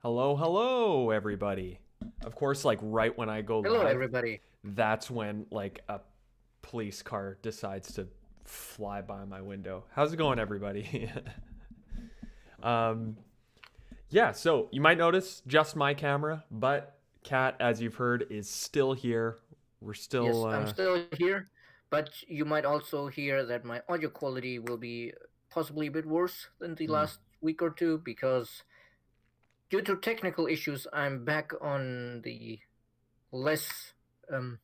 Hello, hello, everybody. Of course, like right when I go Hello, live, everybody. that's when like a police car decides to fly by my window. How's it going, everybody? um, yeah, so you might notice just my camera, but Kat, as you've heard, is still here. We're still, Yes, I'm still here, but you might also hear that my audio quality will be possibly a bit worse than the hmm, last week or two because due to technical issues, I'm back on the less um,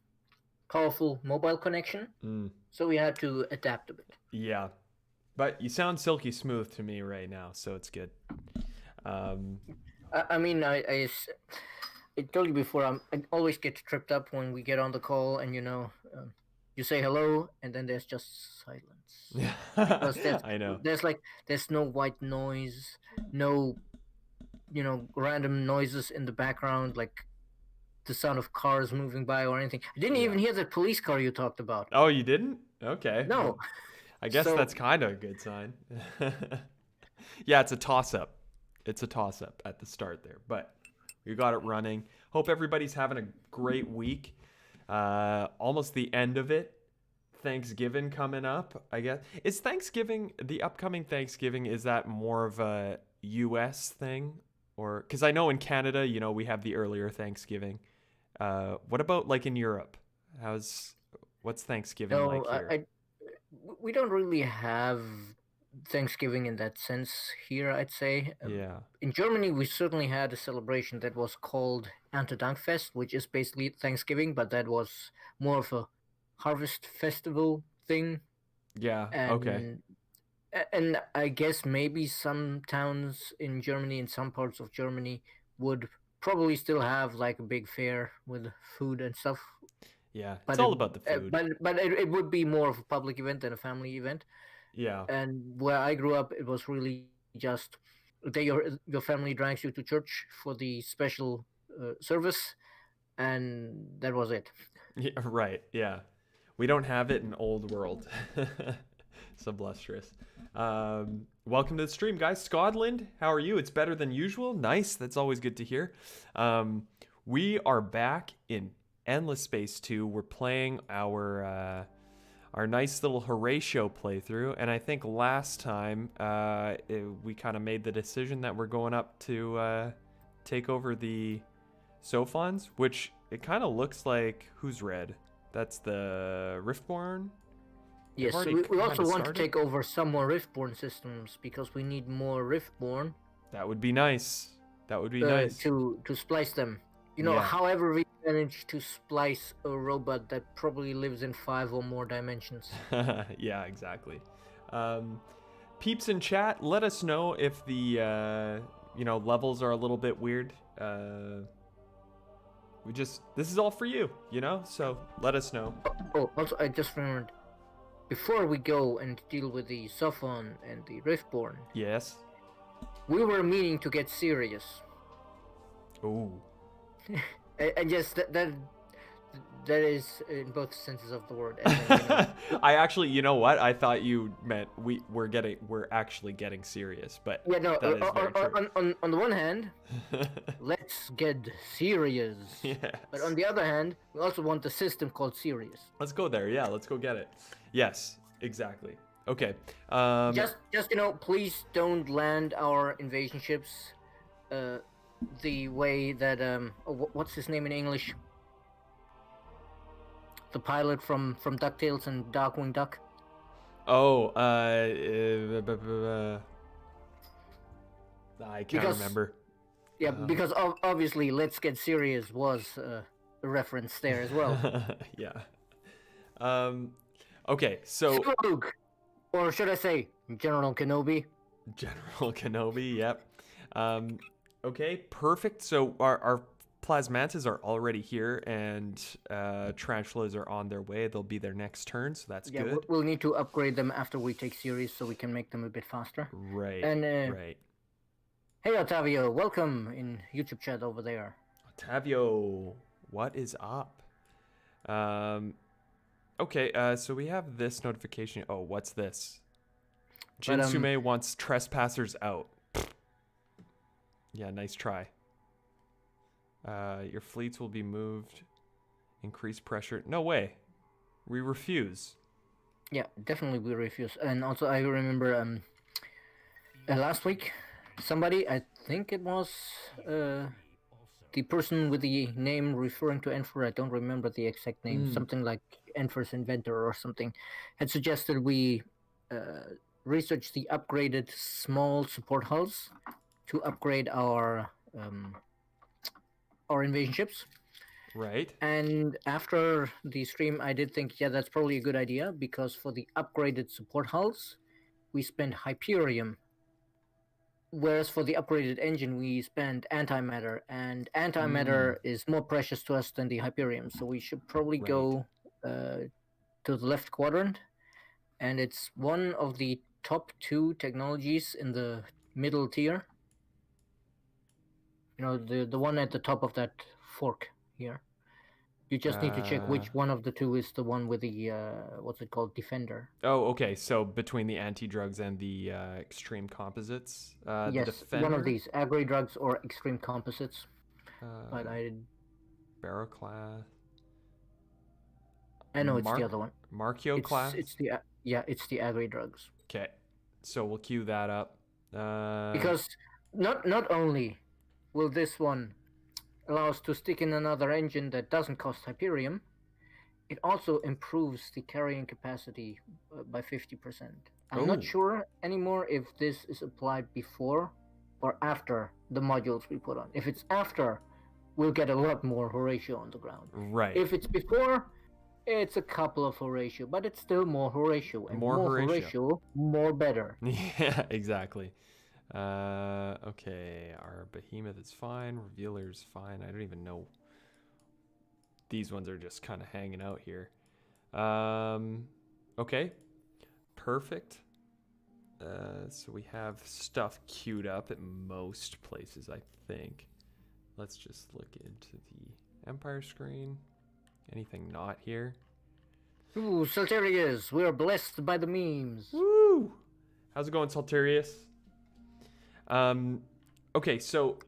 powerful mobile connection, mm, so we had to adapt a bit. yeah. But you sound silky smooth to me right now, so it's good. Um, I mean, I told you before, I always get tripped up when we get on the call and you say hello and then there's just silence because I know. there's no white noise, no random noises in the background like the sound of cars moving by or anything. I didn't Yeah. even hear that police car you talked about. Oh, you didn't? Okay. No, Well, I guess so that's kind of a good sign. Yeah, it's a toss up. It's a toss up at the start there, but we got it running. Hope everybody's having a great week. Almost the end of it. Thanksgiving coming up, I guess. Is Thanksgiving, the upcoming Thanksgiving, is that more of a US thing? Or, because I know in Canada, we have the earlier Thanksgiving. What about like in Europe? How's, what's Thanksgiving like no, here? we don't really have Thanksgiving in that sense here, I'd say. Yeah. In Germany, we certainly had a celebration that was called Erntedankfest, which is basically Thanksgiving, but that was more of a harvest festival thing. Yeah. Okay. And and I guess maybe some towns in Germany, in some parts of Germany, would probably still have like a big fair with food and stuff, Yeah. It's but it all about the food. it would be more of a public event than a family event. Yeah. And where I grew up, it was really just your family drags you to church for the special service, and that was it. Yeah. Right. Yeah. We don't have it in old world. So blusterous. Welcome to the stream, guys. Scotland, how are you? It's better than usual. Nice. That's always good to hear. Um, we are back in Endless Space 2. We're playing our nice little Horatio playthrough, and I think last time we kind of made the decision that we're going up to take over the Sophons, which it kind of looks like who's red? That's the Riftborn. They've Yes, already we kind also of want to started. take over some more Riftborn systems because we need more Riftborn That would be nice. That would be nice. to splice them. Yeah. However we manage to splice a robot that probably lives in 5 or more dimensions. Yeah, exactly. Um, Peeps in chat, let us know if the levels are a little bit weird. This is all for you, so let us know. Oh, also I just remembered. Before we go and deal with the Sophon and the Riftborn, Yes. we were meaning to get serious. Ooh. And yes, that is in both senses of the word. As in, I actually, you know what? I thought you meant we're actually getting serious, but yeah, no. that is very true. On the one hand, let's get serious. But Yes. on the other hand, we also want a system called serious. Let's go there. Yeah, let's go get it. Yes, exactly. Okay. Just please don't land our invasion ships, uh, the way that what's his name in English? The pilot from DuckTales and Darkwing Duck. Oh, I can't Because remember. yeah, because obviously, Let's Get Serious was a reference there as well. Yeah. Um. Okay, so Luke, or should I say General Kenobi? General Kenobi. Yep. Okay, perfect. So our plasmantas are already here, and tarantulas are on their way. They'll be their next turn, so that's Yeah, good. we'll need to upgrade them after we take series so we can make them a bit faster. Right. And Right. hey, Otavio, welcome in YouTube chat over there. Tavio, what is up? Okay, so we have this notification. Oh, what's this? But Jinsume wants trespassers out. Yeah, nice try. Your fleets will be moved. Increase pressure. No way. We refuse. Yeah, definitely we refuse. And also, I remember last week, somebody, I think it was the person with the name referring to Enfer, I don't remember the exact name, something like Enfer's inventor or something, had suggested we research the upgraded small support hulls to upgrade our invasion ships. Right. And after the stream, I did think, yeah, that's probably a good idea, because for the upgraded support hulls, we spend Hyperium, whereas for the upgraded engine, we spend antimatter, and antimatter is more precious to us than the Hyperium, so we should probably go to the left quadrant, and it's one of the top 2 technologies in the middle tier. You know, the one at the top of that fork here. You just need to check which one of the 2 is the one with the what's it called, defender. Oh, okay. So between the anti-drugs and the extreme composites, Yes, the defender. one of these, agri drugs or extreme composites. But Barrow class. I know it's the other one. Markio class. It's the agri drugs. Okay, so we'll queue that up. Because not only will this one allow us to stick in another engine that doesn't cost Hyperium, it also improves the carrying capacity by 50%. I'm not sure anymore if this is applied before or after the modules we put on. If it's after, we'll get a lot more Horatio on the ground. Right. If it's before, it's a couple of Horatio, but it's still more Horatio. And more Horatio, more better. Yeah, exactly. Okay, our behemoth is fine. Revealer's fine. I don't even know. These ones are just kind of hanging out here. Okay, perfect. So we have stuff queued up at most places, I think. Let's just look into the Empire screen. Anything not here? Ooh, Salterius, we're blessed by the memes. Woo! How's it going, Salterius? Okay, so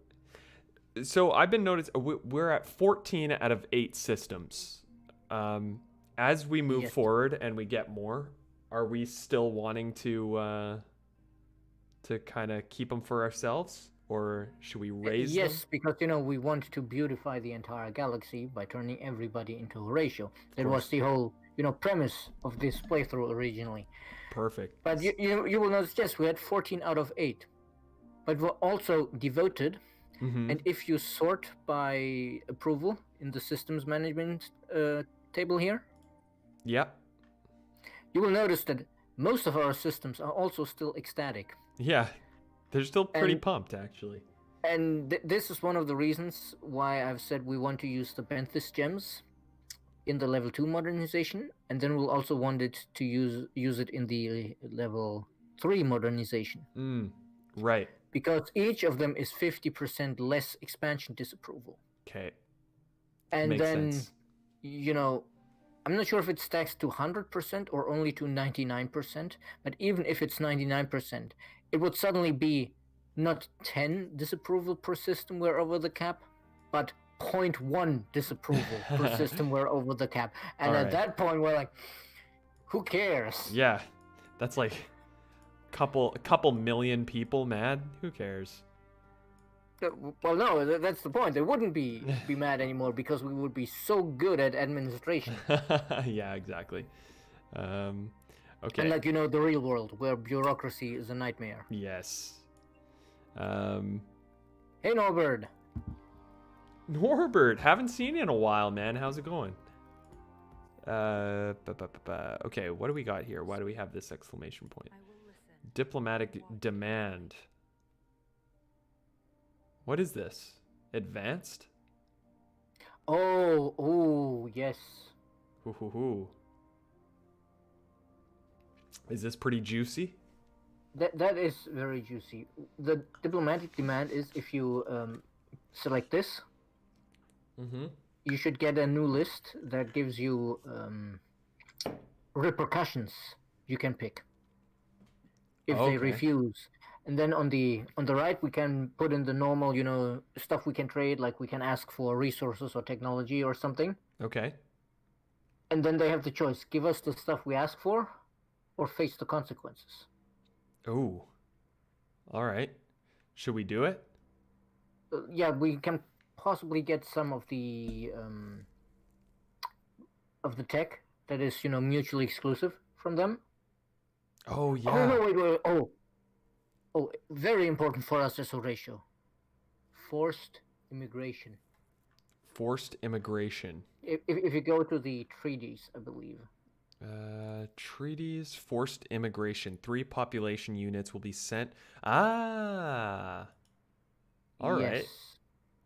I've been noticing we're at 14 out of 8 systems. As we move forward and we get more, are we still wanting to kind of keep them for ourselves, or should we raise them? Yes, because we want to beautify the entire galaxy by turning everybody into Horatio. That was the whole premise of this playthrough originally. Perfect. But you will notice, yes, we had 14 out of 8. But we're also devoted, and if you sort by approval in the systems management table here, yep, you will notice that most of our systems are also still ecstatic. Yeah, they're still pretty pumped, actually. And this is one of the reasons why I've said we want to use the Benthis gems in the level 2 modernization, and then we'll also want it to use it in the level 3 modernization. Right. Because each of them is 50% less expansion disapproval. Okay. And makes then, sense. I'm not sure if it stacks to 100% or only to 99%, but even if it's 99%, it would suddenly be not 10 disapproval per system we're over the cap, but 0.1 disapproval per system we're over the cap. And at that point, we're like, who cares? Yeah, that's like a couple million people mad. Who cares? Well, no, that's the point. They wouldn't be mad anymore because we would be so good at administration. Yeah, exactly. Okay. And the real world where bureaucracy is a nightmare. Yes. Hey, Norbert. Norbert, haven't seen you in a while, man. How's it going? Okay, what do we got here? Why do we have this exclamation point? Diplomatic demand. What is this? Advanced? Oh, yes. Is this pretty juicy? That is very juicy. The diplomatic demand is if you select this, you should get a new list that gives you repercussions you can pick if they refuse. And then on the right, we can put in the normal, stuff we can trade, like we can ask for resources or technology or something. Okay. And then they have the choice: give us the stuff we ask for, or face the consequences. Ooh. All right. Should we do it? Yeah, we can possibly get some of the tech that is mutually exclusive from them. Oh Oh yeah. no, wait. Oh, very important for us as Horatio. Forced immigration. Forced immigration. If you go to the treaties, I believe. Treaties, forced immigration. 3 population units will be sent. Ah. All right. Yes,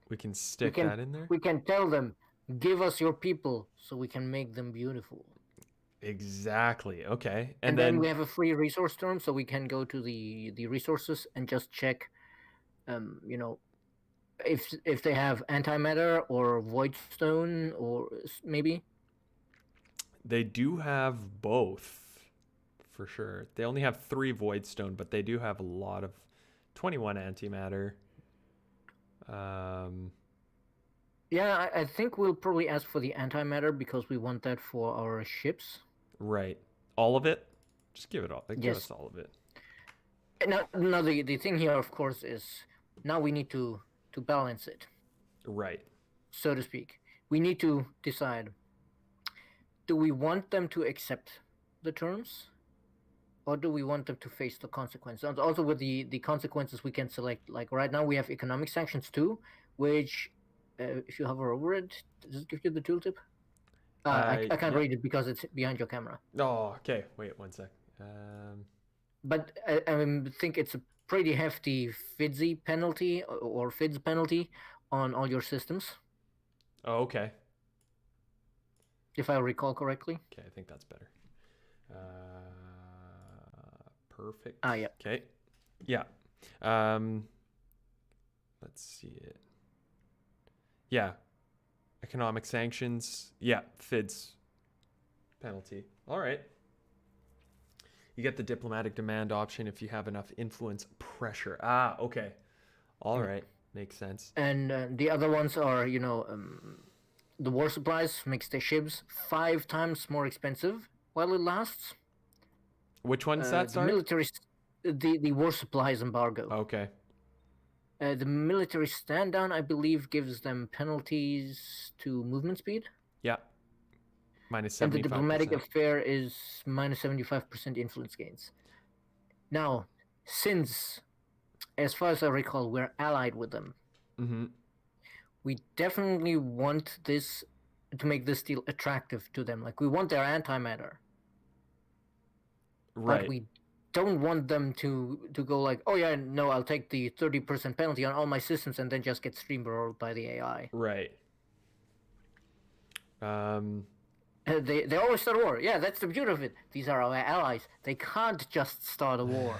We can we stick can that in there. we can tell them, give us your people so we can make them beautiful. Exactly. Okay. And And then then we have a free resource term, so we can go to the resources and just check, you know, if they have antimatter or void stone or maybe. they do have both for sure. They only have 3 void stone, but they do have a lot of 21 antimatter. Um Yeah, I think we'll probably ask for the antimatter because we want that for our ships. right. All of it? Just give it all. Give Yes. us all of it. Now the thing here, of course, is now we need to balance it, Right. so to speak. We need to decide: do we want them to accept the terms, or do we want them to face the consequences? And also, with the consequences, we can select. Like right now, we have economic sanctions too, which, if you hover over it, does it give you the tooltip? I can't Yep. read it because it's behind your camera. Oh, okay. Wait one sec. Um But I think it's a pretty hefty FIDSy penalty or FIDS penalty on all your systems, oh, okay. if I recall correctly. Okay, I think that's better. Perfect. Ah, yeah. Okay. Yeah. Um, let's see it. Yeah. Economic sanctions. Yeah. FIDS penalty. All right. You get the diplomatic demand option if you have enough influence pressure. Ah, okay. All Yeah. right. Makes sense. And the other ones are, the war supplies makes the ships 5 times more expensive while it lasts. Which one's that? The Sorry. military, the war supplies embargo. Okay. The military stand down, I believe, gives them penalties to movement speed. Yeah. Minus And the diplomatic 75%. affair is minus 75% influence gains. Now, since, as far as I recall, we're allied with them, Mm-hmm. we definitely want this to make this deal attractive to them. Like, we want their antimatter, but Right. we don't want them to go like, oh yeah, no, I'll take the 30% penalty on all my systems and then just get streamrolled by the AI. Right. They always start a war. Yeah, that's the beauty of it. These are our allies. They can't just start a war.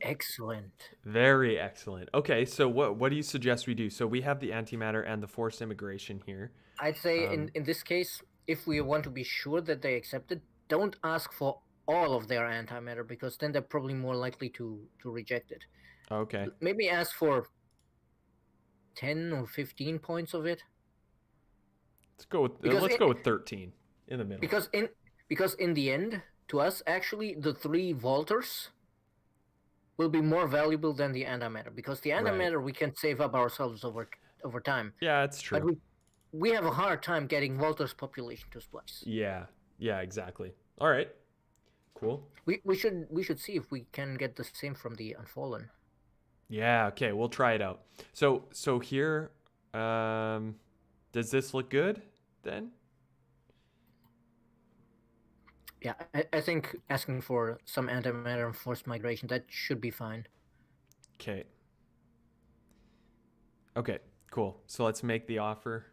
Excellent. Very excellent. Okay, so what do you suggest we do? So we have the antimatter and the forced immigration here. I'd say in this case, if we want to be sure that they accept it, don't ask for all of their antimatter because then they're probably more likely to reject it. Okay. Maybe ask for 10 or 15 points of it. Let's go with 13 in the middle. Because in the end, to us, actually, the 3 Volters will be more valuable than the antimatter because the antimatter we can save up ourselves over time. Yeah, it's true. But we have a hard time getting Volter's population to splice. Yeah. Yeah, exactly. All right. Cool. We should see if we can get the same from the Unfallen. Yeah, okay, we'll try it out. So here does this look good then? Yeah, I think asking for some antimatter and forced migration, that should be fine. Okay. Okay, cool. So let's make the offer.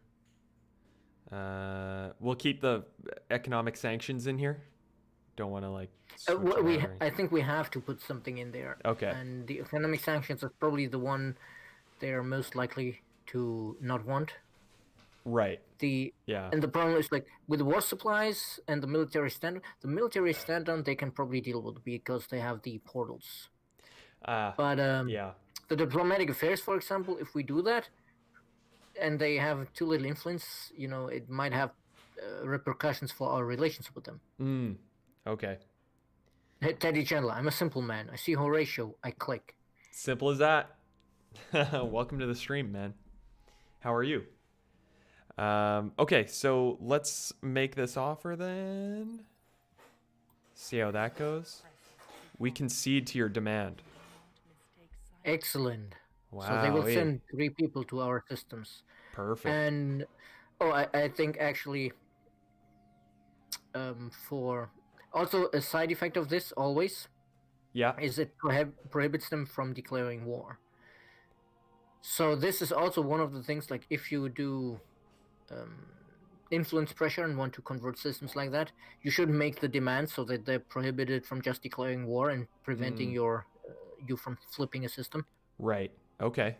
We'll keep the economic sanctions in here. Don't want to like switch I think we have to put something in there. Okay. And the economic sanctions are probably the one they are most likely to not want. Right. The Yeah. and the problem is like with war supplies and the military standard they can probably deal with because they have the portals. Uh, But yeah. the diplomatic affairs, for example, if we do that and they have too little influence, it might have repercussions for our relations with them. Okay. Hey, Teddy Chandler, I'm a simple man. I see Horatio, I click. Simple as that. Welcome to the stream, man. How are you? Okay, so let's make this offer then. See how that goes. We concede to your demand. Excellent. So they will Wow. send 3 people to our systems. Perfect. And I think actually for also a side effect of this always Yeah. is it prohibits them from declaring war. So this is also one of the things like if you do influence pressure and want to convert systems like that, you should make the demand so that they're prohibited from just declaring war and preventing you from flipping a system. Right. Okay.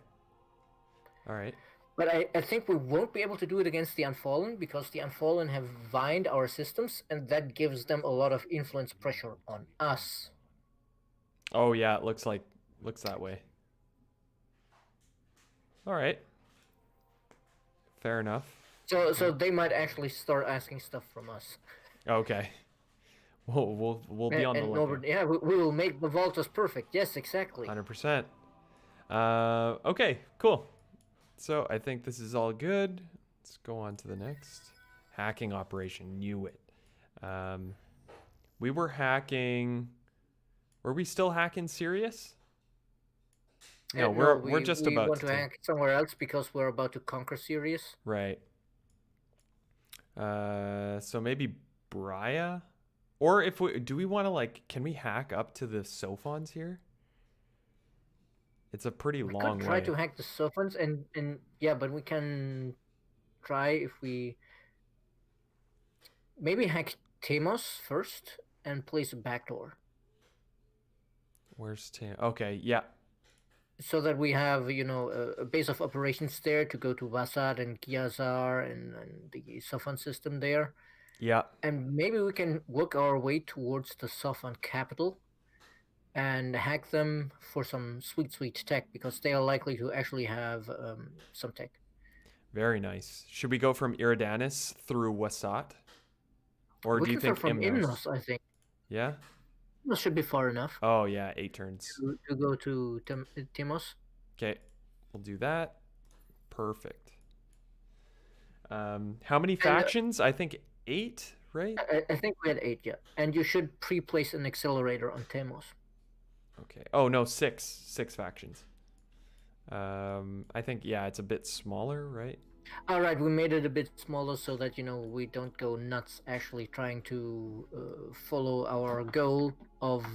All right. But I think we won't be able to do it against the Unfallen because the Unfallen have vined our systems, and that gives them a lot of influence pressure on us. Oh yeah, it looks that way. All right. Fair enough. So they might actually start asking stuff from us. Okay. We'll be on the lookout. Yeah, we will make the Voltas perfect. Yes, exactly. 100%. Okay, cool. So I think this is all good. Let's go on to the next. Hacking operation. Knew it. We were hacking. Were we still hacking Sirius? No, we're just we about want to hack somewhere else because we're about to conquer Sirius. Right. So maybe Braya? Or if we want to can we hack up to the Sophons here? It's a pretty long We could try way. to hack the Sophons and yeah, but we can try if we maybe hack Temos first and place a backdoor. Where's Temos? Okay, yeah. So that we have, a base of operations there to go to Vasad and Gyazar and the Sophon system there. Yeah. And maybe we can work our way towards the Sophon capital and hack them for some sweet tech because they are likely to actually have some tech. Very nice. Should we go from Iridanis through Wasat? Or do you think from Imnos? I think. Yeah? Imnos should be far enough. Oh, yeah, 8 turns. To go to Timos. Okay, we'll do that. Perfect. How many factions? I think 8, right? I think we had 8, yeah. And you should pre-place an accelerator on Temos. Okay. Oh, no, 6. 6 factions. I think, yeah, it's a bit smaller, right? All right, we made it a bit smaller so that, we don't go nuts actually trying to follow our goal of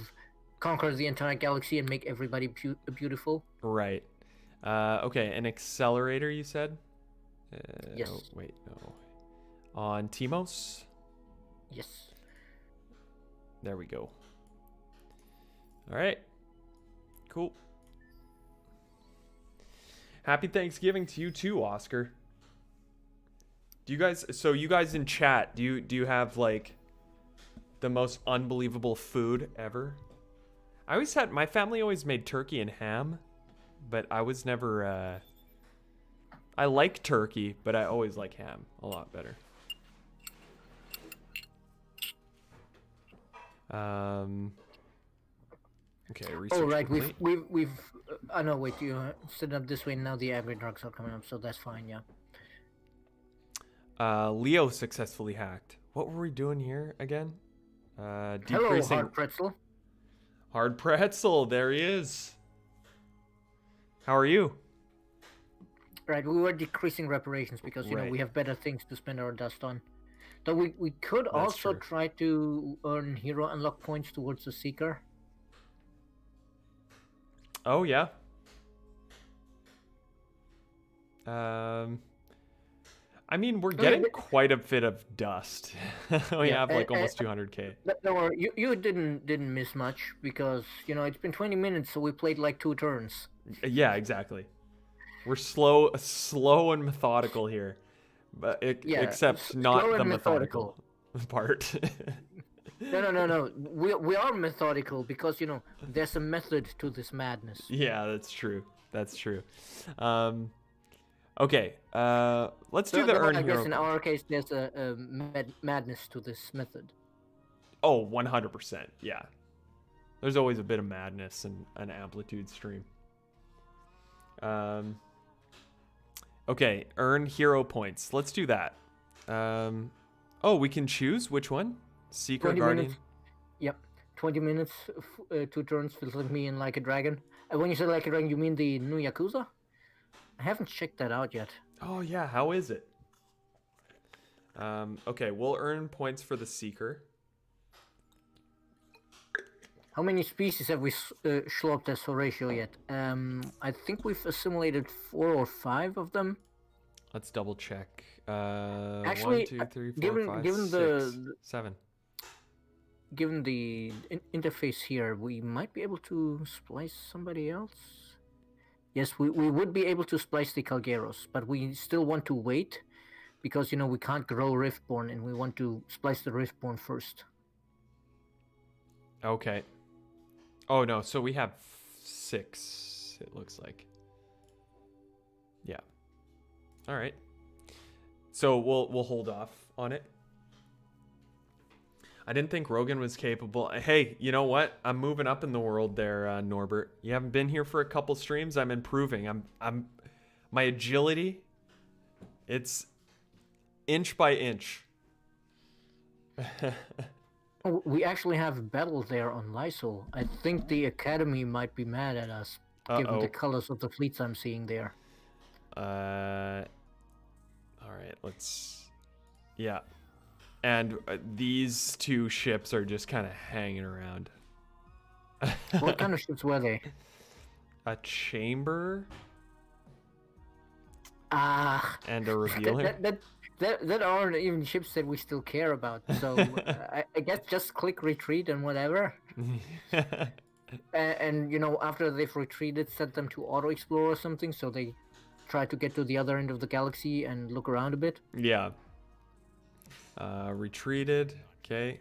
conquer the entire galaxy and make everybody beautiful. Right. Okay, an accelerator, you said? Yes. Oh, wait, no. On Timos? Yes. There we go. All right. Cool. Happy Thanksgiving to you too, Oscar. Do you guys in chat, do you have the most unbelievable food ever? My family always made turkey and ham, but I was never I like turkey, but I always like ham a lot better. Okay, research. Oh right, complete. we've I know. Wait, you set it up this way. Now the aggregate drugs are coming up, so that's fine. Yeah. Leo successfully hacked. What were we doing here again? Decreasing. Hello, hard pretzel. Hard pretzel. There he is. How are you? Right, we were decreasing reparations because we have better things to spend our dust on. Though we could also try to earn hero unlock points towards the Seeker. Oh yeah. I mean, we're getting quite a bit of dust. We have almost 200k. No worry, you didn't miss much because it's been 20 minutes, so we played like 2 turns. Yeah, exactly. We're slow and methodical here. but Yeah, except slow not the and methodical. methodical part. No. We are methodical because there's a method to this madness. Yeah, that's true. That's true. Okay, let's do So the then earn I hero guess in points. our case there's a madness to this method. Oh, 100%. Yeah. There's always a bit of madness in an amplitude stream. Okay, earn hero points. Let's do that. Oh, we can choose which one? Seeker, 20 Guardian. minutes. Yep. 20 minutes, 2 turns, filtering me in like a dragon. When you say like a dragon, you mean the new Yakuza? I haven't checked that out yet. Oh yeah, how is it? Okay, we'll earn points for the Seeker. How many species have we schloped as Horatio yet? I think we've assimilated 4 or 5 of them. Let's double check. Actually, 1, 2, 3, 4, given 5, given 6, the 7. given the interface here, we might be able to splice somebody else. Yes, we would be able to splice the Calgeros, but we still want to wait because we can't grow Riftborn, and we want to splice the Riftborn first. Okay. Oh no, so we have 6. It looks like. Yeah. All right. So we'll hold off on it. I didn't think Rogan was capable. Hey, you know what? I'm moving up in the world there, Norbert. You haven't been here for a couple streams. I'm improving. I'm my agility. It's inch by inch. Oh, we actually have battle there on Lysol. I think the Academy might be mad at us, given the colors of the fleets I'm seeing there. All right, let's. Yeah. And these 2 ships are just kind of hanging around. What kind of ships were they? A chamber Ah, and a revealer. that aren't even ships that we still care about. So I guess just click retreat and whatever. And after they've retreated, set them to auto explore or something, so they try to get to the other end of the galaxy and look around a bit. Yeah. Retreated. Okay.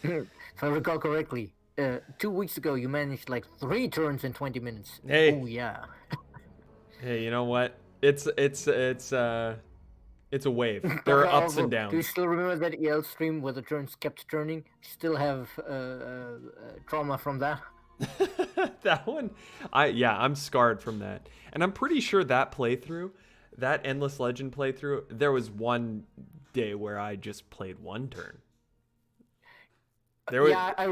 If I recall correctly, 2 weeks ago you managed like 3 turns in 20 minutes. Hey. Oh yeah. Hey, you know what? It's a wave. There are ups and downs. Do you still remember that EL stream where the turns kept turning? Still have trauma from that? That one, I'm scarred from that, and I'm pretty sure that playthrough, that Endless Legend playthrough, there was one day where I just played 1 turn. Yeah, I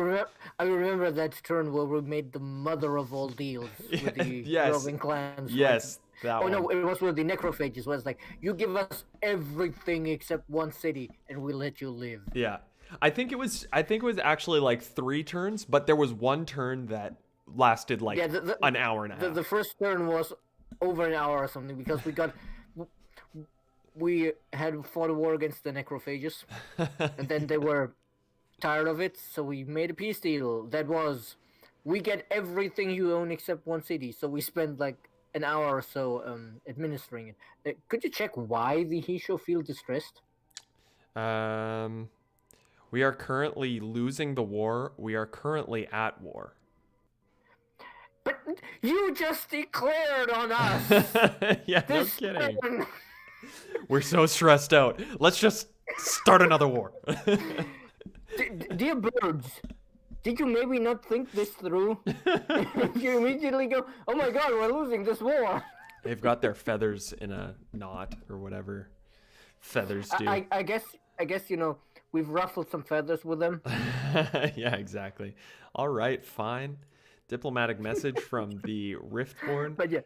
remember that turn where we made the mother of all deals with the roving clans. Yes, that one. Oh no, it was with the necrophages. Where it's like, you give us everything except 1 city, and we let you live. Yeah, I think it was actually like 3 turns, but there was 1 turn that lasted like an hour and a half. The first turn was over an hour or something because we had fought a war against the necrophages, and then they were tired of it, so we made a peace deal that was, we get everything you own except 1 city. So we spent like an hour or so administering it. Could you check why the Hisho feel distressed? We are currently losing the war. We are currently at war. But you just declared on us. Yeah, no kidding. We're so stressed out. Let's just start another war. Dear birds, did you maybe not think this through? You immediately go, oh my god, we're losing this war. They've got their feathers in a knot or whatever feathers do. I guess we've ruffled some feathers with them. Yeah, exactly. All right, fine. Diplomatic message from the Riftborn. But yeah,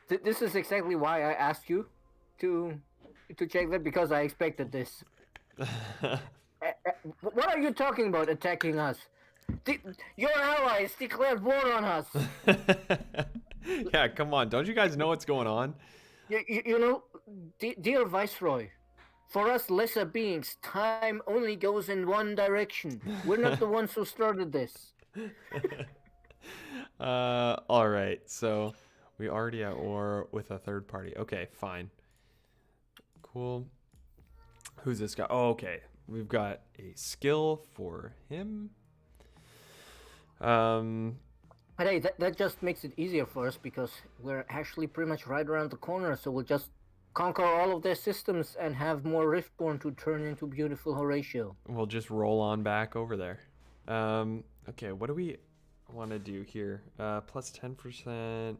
this is exactly why I asked you to check that, because I expected this. What are you talking about, attacking us? Your allies declared war on us. Yeah, come on. Don't you guys know what's going on? Dear Viceroy, for us lesser beings, time only goes in one direction. We're not the ones who started this. All right. So we already at war with a third party. Okay, fine. Cool. Who's this guy? Oh, okay. We've got a skill for him. But hey, that just makes it easier for us because we're actually pretty much right around the corner, so we'll just conquer all of their systems and have more Riftborn to turn into beautiful Horatio. We'll just roll on back over there. Okay, what do we want to do here? Plus 10%.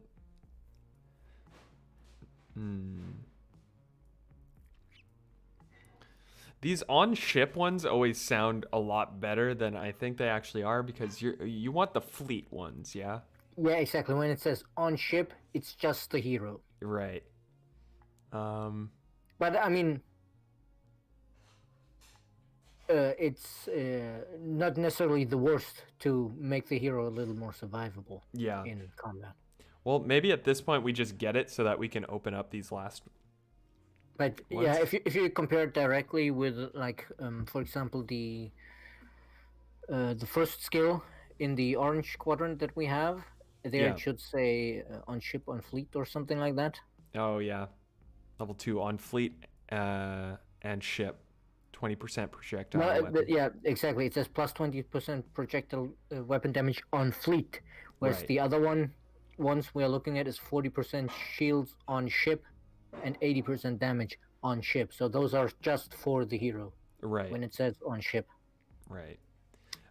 These on-ship ones always sound a lot better than I think they actually are because you want the fleet ones, yeah? Yeah, exactly. When it says on ship, it's just the hero. Right. But I mean, it's not necessarily the worst to make the hero a little more survivable Yeah. in combat. Well, maybe at this point we just get it so that we can open up these last. But yeah, if you compare it directly with like for example the first skill in the orange quadrant that we have, there it should say on ship on fleet or something like that. Oh yeah, level 2 on fleet and ship, 20% projectile. No, yeah, exactly. It says plus 20% projectile weapon damage on fleet, whereas the other ones we are looking at is 40% shields on ship and 80% damage on ship. So those are just for the hero. Right. When it says on ship. Right.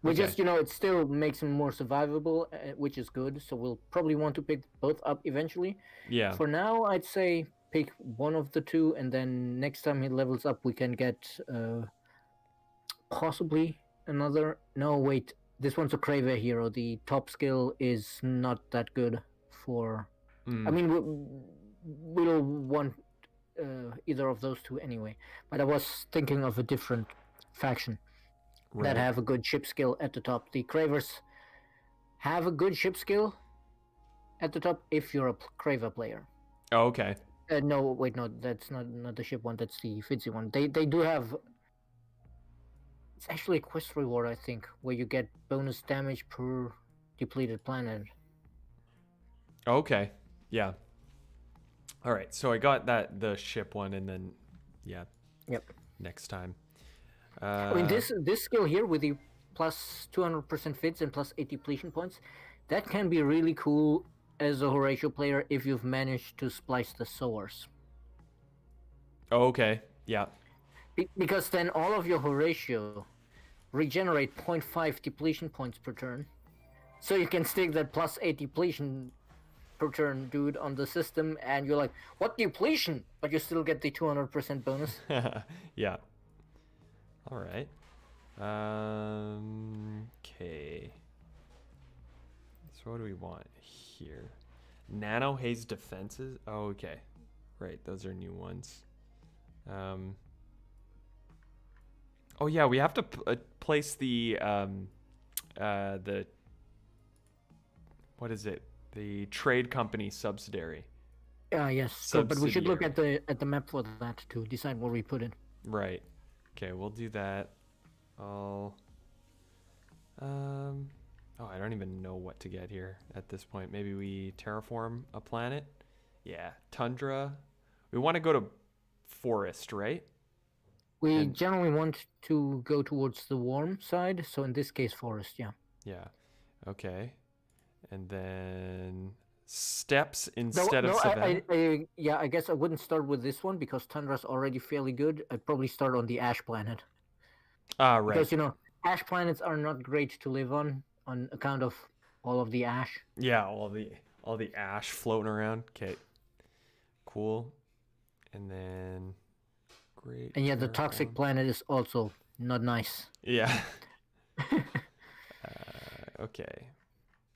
We just, it still makes him more survivable, which is good. So we'll probably want to pick both up eventually. Yeah. For now, I'd say pick one of the two, and then next time he levels up, we can get possibly another. No, wait. This one's a Craver hero. The top skill is not that good for. I mean, we'll want either of those two anyway. But I was thinking of a different faction that have a good ship skill at the top. The Cravers have a good ship skill at the top if you're a Craver player. Oh, okay. No, wait, no, that's not the ship one. That's the Fitzy one. They do have. It's actually a quest reward, I think, where you get bonus damage per depleted planet. Okay. Yeah. All right. So I got the ship one, and then yeah. Yep. Next time. I mean, this skill here with the plus 200% fits and plus 8 depletion points, that can be really cool as a Horatio player if you've managed to splice the sowers. Oh, okay. Yeah. Because then all of your Horatio regenerate 0.5 depletion points per turn. So you can stick that plus 8 depletion per turn dude on the system, and you're like, what depletion? But you still get the 200% bonus. Yeah. All right. Okay. So what do we want here? Nano haze defenses. Oh, okay. Right, those are new ones. Oh yeah, we have to place the what is it? The trade company subsidiary. Yes. So, but we should look at the map for that to decide where we put it. Right. Okay, we'll do that. Oh, I don't even know what to get here at this point. Maybe we terraform a planet? Yeah, tundra. We want to go to forest, right? We generally want to go towards the warm side, so in this case, forest, yeah. Yeah, okay. And then steppes instead of savanna. I guess I wouldn't start with this one because tundra's already fairly good. I'd probably start on the ash planet. Ah, right. Because, ash planets are not great to live on account of all of the ash. Yeah, all the ash floating around. Okay, cool. And then great. And yeah, the toxic planet is also not nice. Yeah. Okay.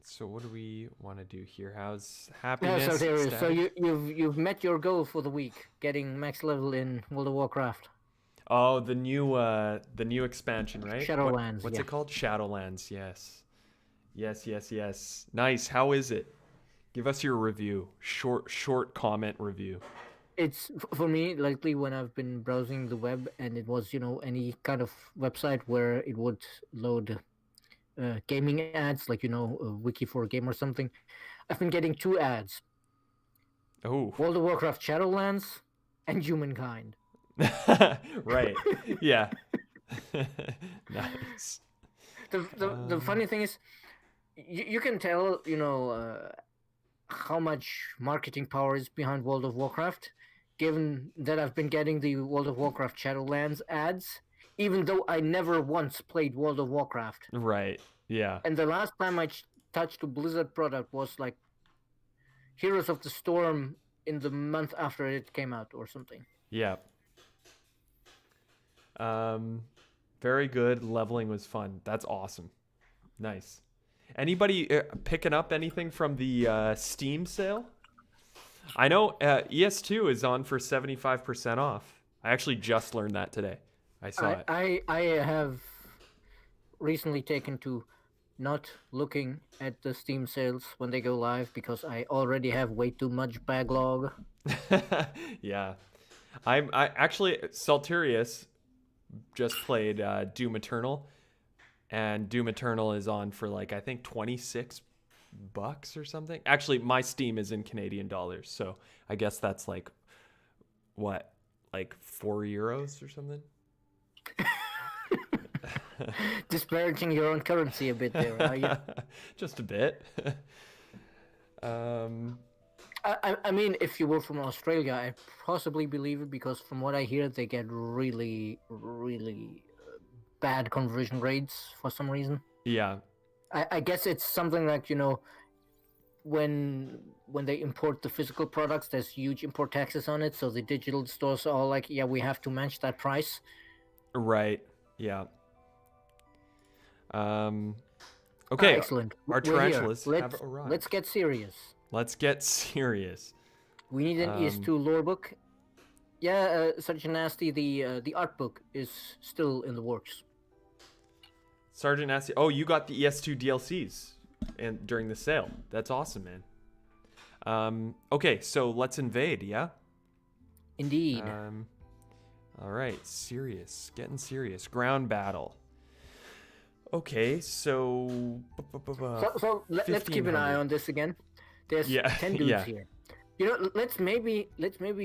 So what do we want to do here? How's happiness? Yeah, so you've met your goal for the week, getting max level in World of Warcraft. Oh, the new expansion, right? Shadowlands. What's it called? Shadowlands. Yes. Yes. Nice. How is it? Give us your review. Short comment review. It's for me lately when I've been browsing the web and it was any kind of website where it would load gaming ads, like a wiki for a game or something. I've been getting 2 ads. Oh. World of Warcraft Shadowlands and Humankind. Right. Yeah. Nice. The funny thing is, you can tell, how much marketing power is behind World of Warcraft, given that I've been getting the World of Warcraft Shadowlands ads, even though I never once played World of Warcraft. Right. Yeah. And the last time I touched a Blizzard product was like Heroes of the Storm in the month after it came out or something. Yeah. Very good. Leveling was fun. That's awesome. Nice. Anybody picking up anything from the Steam sale? I know ES2 is on for 75% off. I actually just learned that today. I saw it. I have recently taken to not looking at the Steam sales when they go live because I already have way too much backlog. Yeah. I actually Salterius just played Doom Eternal, and Doom Eternal is on for like I think $26 or something. Actually, my Steam is in Canadian dollars, so I guess that's like what, like €4 or something. Disparaging your own currency a bit there, are you? Just a bit. I mean, if you were from Australia, I possibly believe it because from what I hear, they get really, really bad conversion rates for some reason. Yeah. I guess it's something like, when they import the physical products, there's huge import taxes on it, so the digital stores are all like, yeah, we have to match that price. Right. Yeah. Okay. Excellent. Our We're here. tarantulas have arrived. Let's get serious. Let's get serious. We need an ES2 lore book. Yeah, Sergeant Nasty, the art book is still in the works. Sergeant Nasty. Oh, you got the ES2 DLCs and during the sale. That's awesome, man. Okay, so let's invade, yeah? Indeed. All right, serious. Getting serious. Ground battle. Okay, so Let's keep an eye on this again. There's 10 dudes here. Let's maybe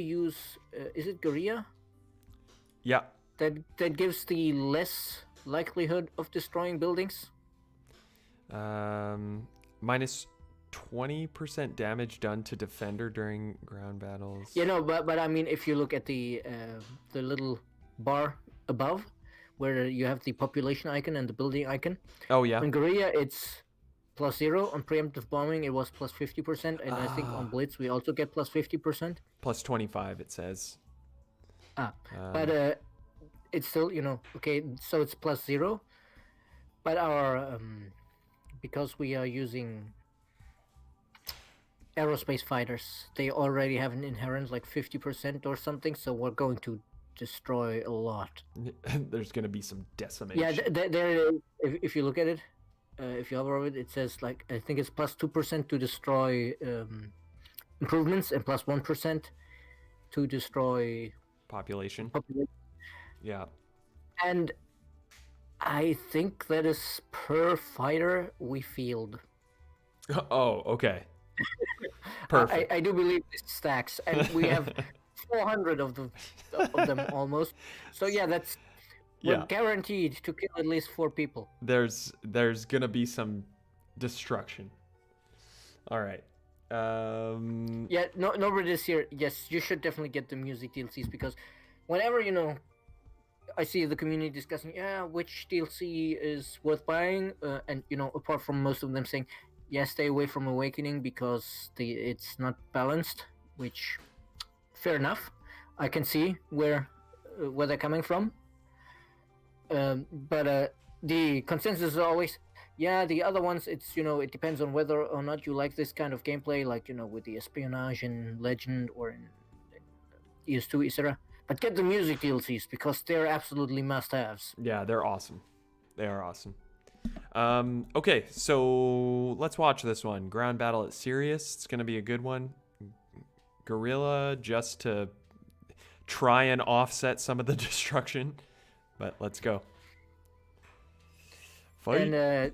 use is it Guerrilla? Yeah. That gives the less likelihood of destroying buildings. Minus 20% damage done to defender during ground battles. But I mean, if you look at the little bar above, where you have the population icon and the building icon. Oh yeah. On Guerrilla, it's +0. On preemptive bombing, it was +50%, and I think on Blitz we also get +50%. +25, it says. But it's still, okay. So it's +0, but our because we are using aerospace fighters, they already have an inherent like 50% or something. So we're going to destroy a lot. There's gonna be some decimation. Yeah, there. If you look at it, if you hover over it, it says like I think it's +2% to destroy improvements and +1% to destroy population. Yeah. And I think that is per fighter we field. Oh, okay. Perfect. I do believe this stacks, and we have 400 of them almost. So yeah, we're guaranteed to kill at least 4 people. There's gonna be some destruction. All right. Yeah, nobody is here. Yes, you should definitely get the music DLCs because whenever I see the community discussing, which DLC is worth buying, and apart from most of them saying, stay away from Awakening because it's not balanced, which fair enough. I can see where they're coming from. But the consensus is always, the other ones, it's it depends on whether or not you like this kind of gameplay, like with the espionage in Legend or in ES2, etc. But get the music DLCs because they're absolutely must-haves. Yeah, they're awesome. They are awesome. Okay, so let's watch this one. Ground battle at Sirius. It's gonna be a good one. Guerrilla, just to try and offset some of the destruction. But let's go. Fight. And as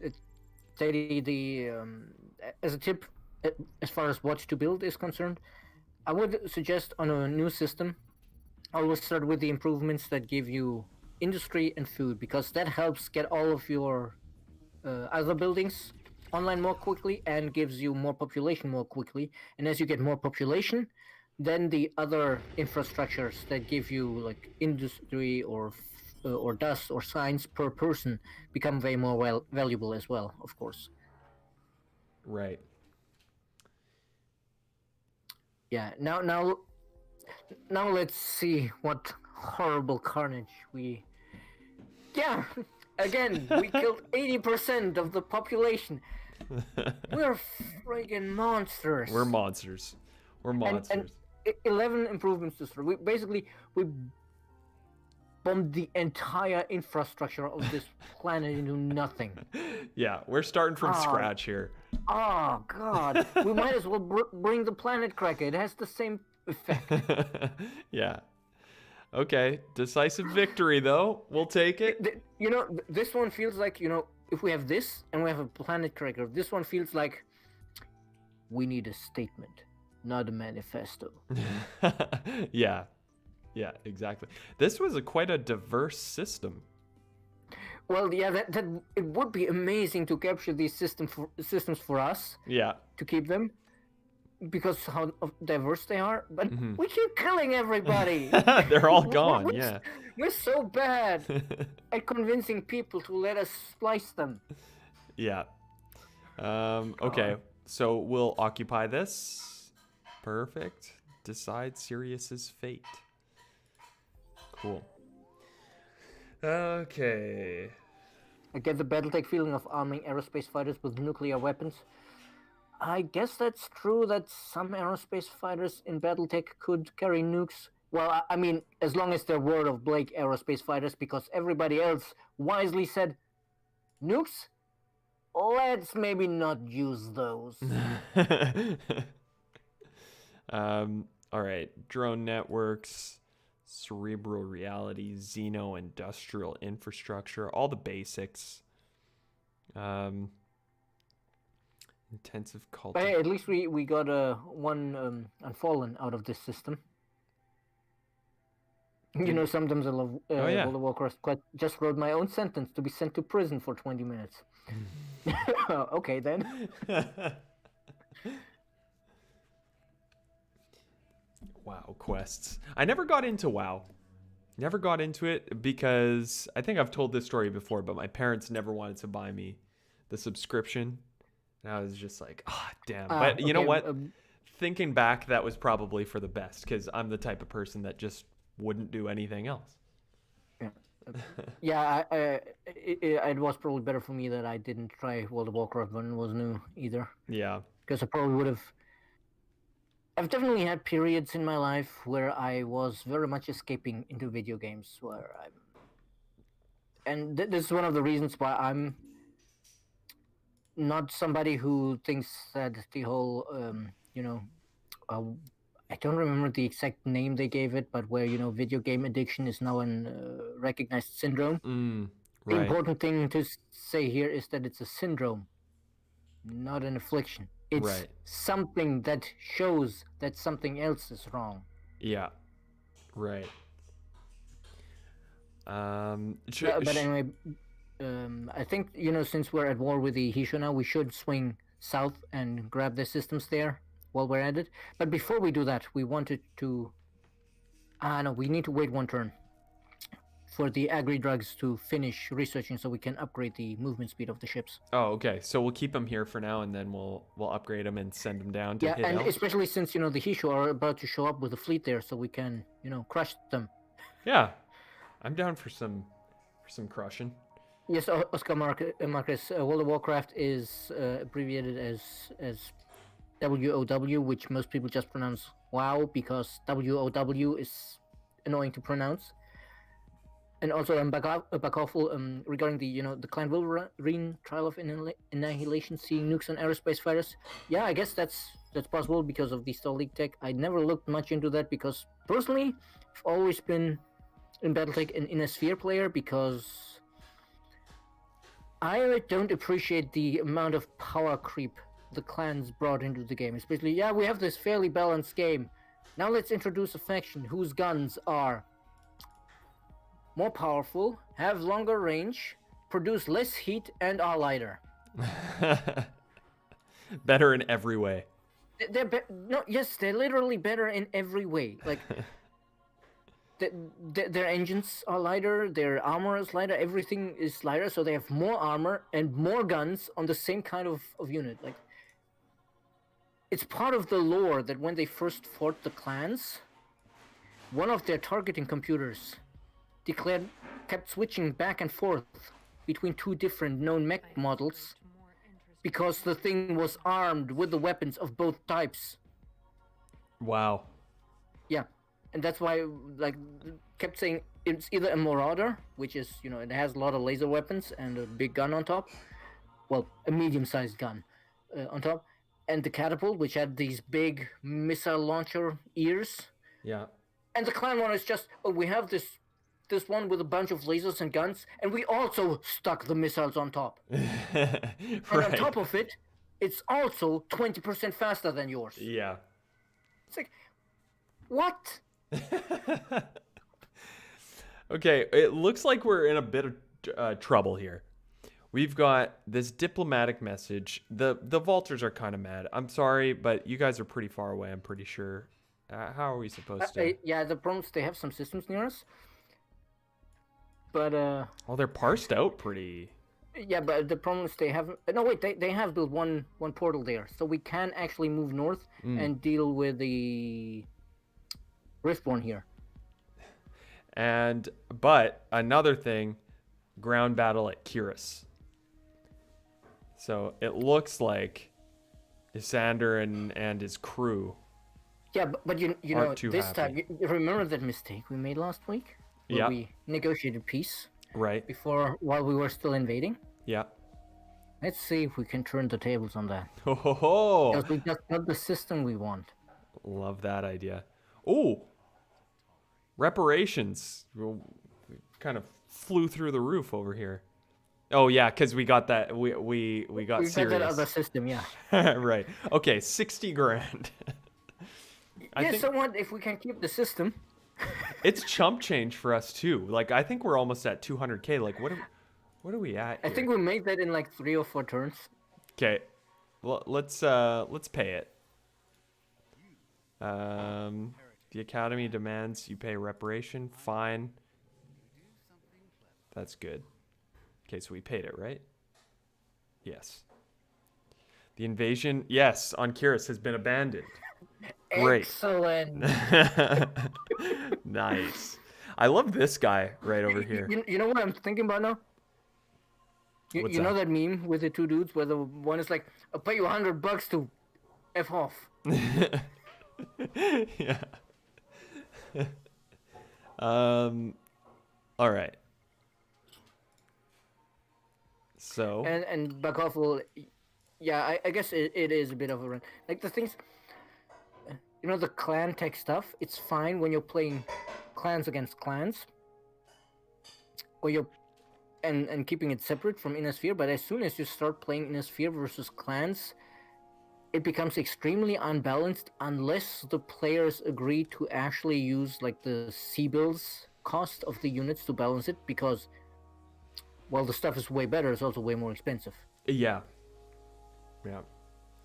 a tip, as far as what to build is concerned, I would suggest on a new system, Always start with the improvements that give you industry and food, because that helps get all of your other buildings online more quickly and gives you more population more quickly. And as you get more population, then the other infrastructures that give you like industry or dust or science per person become way more valuable as well, of course. Right. Yeah. Now let's see what horrible carnage we. Yeah. Again, we killed 80% of the population. We're friggin' monsters. We're monsters. We're monsters. And 11 improvements to start. We bombed the entire infrastructure of this planet into nothing. Yeah, we're starting from scratch here. Oh god, we might as well bring the planet cracker. It has the same effect. Yeah. Okay, decisive victory though. We'll take it. This one feels like, if we have this and we have a planet cracker, this one feels like we need a statement, not a manifesto. Yeah. Yeah, exactly. This was quite a diverse system. Well, yeah, that it would be amazing to capture these systems for us. Yeah. To keep them, because how diverse they are. But we keep killing everybody. They're all gone. Yeah. We're so bad at convincing people to let us splice them. Yeah. Okay. So we'll occupy this. Perfect. Decide Sirius's fate. Cool. Okay. I get the Battletech feeling of arming aerospace fighters with nuclear weapons. I guess that's true that some aerospace fighters in Battletech could carry nukes. Well, I mean, as long as they're Word of Blake aerospace fighters, because everybody else wisely said, nukes? Let's maybe not use those. All right. Drone networks. Cerebral reality, xeno-industrial infrastructure, all the basics. Intensive culture. But hey, at least we got one Unfallen out of this system. Sometimes I love World of Warcraft. Just wrote my own sentence to be sent to prison for 20 minutes. Okay, then. WoW quests. I never got into WoW. Never got into it because I think I've told this story before, but my parents never wanted to buy me the subscription. And I was just like, damn. But you know what? Thinking back, that was probably for the best, because I'm the type of person that just wouldn't do anything else. Yeah, it was probably better for me that I didn't try World of Warcraft when it was new either. Yeah. Because I probably would have. I've definitely had periods in my life where I was very much escaping into video games, and this is one of the reasons why I'm not somebody who thinks that the whole, I don't remember the exact name they gave it, but where, video game addiction is now a recognized syndrome. Right. The important thing to say here is that it's a syndrome, not an affliction. It's something that shows that something else is wrong. Yeah. Right. But anyway, I think, since we're at war with the Hisho now, we should swing south and grab the systems there while we're at it. But before we do that, we wanted to... no, we need to wait one turn for the agri-drugs to finish researching so we can upgrade the movement speed of the ships. Oh, okay. So we'll keep them here for now, and then we'll upgrade them and send them down to hit and Elf. Especially since, the Hisho are about to show up with a fleet there, so we can, crush them. Yeah. I'm down for some crushing. Yes, Oscar Marcus, World of Warcraft is abbreviated as WOW, which most people just pronounce WoW because WOW is annoying to pronounce. And also, back off regarding the Clan Wolverine trial of annihilation, seeing nukes on aerospace fighters. Yeah, I guess that's possible because of the Star League tech. I never looked much into that because personally, I've always been in Battletech an Inner Sphere player because I don't appreciate the amount of power creep the clans brought into the game. Especially, we have this fairly balanced game, Now let's introduce a faction whose guns are more powerful, have longer range, produce less heat, and are lighter. Better in every way. They're literally better in every way. Like their engines are lighter, their armor is lighter, everything is lighter, so they have more armor and more guns on the same kind of unit. Like it's part of the lore that when they first fought the clans, one of their targeting computers kept switching back and forth between two different known mech models because the thing was armed with the weapons of both types. Wow. Yeah, and that's why like kept saying it's either a Marauder, which is it has a lot of laser weapons and a big gun on top, well, a medium-sized gun on top, and the Catapult, which had these big missile launcher ears. Yeah. And the clan one is just, oh, we have this one with a bunch of lasers and guns, and we also stuck the missiles on top. Right. And on top of it, it's also 20% faster than yours. Yeah. It's like, what? Okay, it looks like we're in a bit of trouble here. We've got this diplomatic message. The Vaulters are kind of mad. I'm sorry, but you guys are pretty far away, I'm pretty sure. How are we supposed to? Yeah, the problem is they have some systems near us. But well, they're parsed out pretty. Yeah, but the problem is they haven't. No, wait, they have built one portal there, so we can actually move north and deal with the Riftborn here. But another thing, ground battle at Kiris. So it looks like Isander and his crew. Yeah, but you know this time, you remember that mistake we made last week? Where we negotiated peace. Right. While we were still invading. Yeah. Let's see if we can turn the tables on that. Oh. Because we just got the system we want. Love that idea. Oh. Reparations. We kind of flew through the roof over here. Oh yeah, because we got that. We got serious. We got that other system, yeah. Right. Okay, 60 grand. So what if we can keep the system? It's chump change for us too. Like I think we're almost at 200k. Like what are we at here? I think we made that in like 3 or 4 turns. Okay. Well, let's pay it. The academy demands you pay reparation. Fine. That's good. Okay, so we paid it, right? Yes. The invasion, yes, on Kiris has been abandoned. Great. Excellent. Nice. I love this guy right over here. You know what I'm thinking about now? You know that meme with the two dudes where the one is like, I'll pay you $100 to F off. Yeah. All right. So. And Bakov will, yeah, I guess it is a bit of a run. Like the things, the clan tech stuff, it's fine when you're playing clans against clans. Or you're and keeping it separate from Innisphere, but as soon as you start playing Innisphere versus clans, it becomes extremely unbalanced unless the players agree to actually use like the C-bills cost of the units to balance it, because while the stuff is way better, it's also way more expensive. Yeah.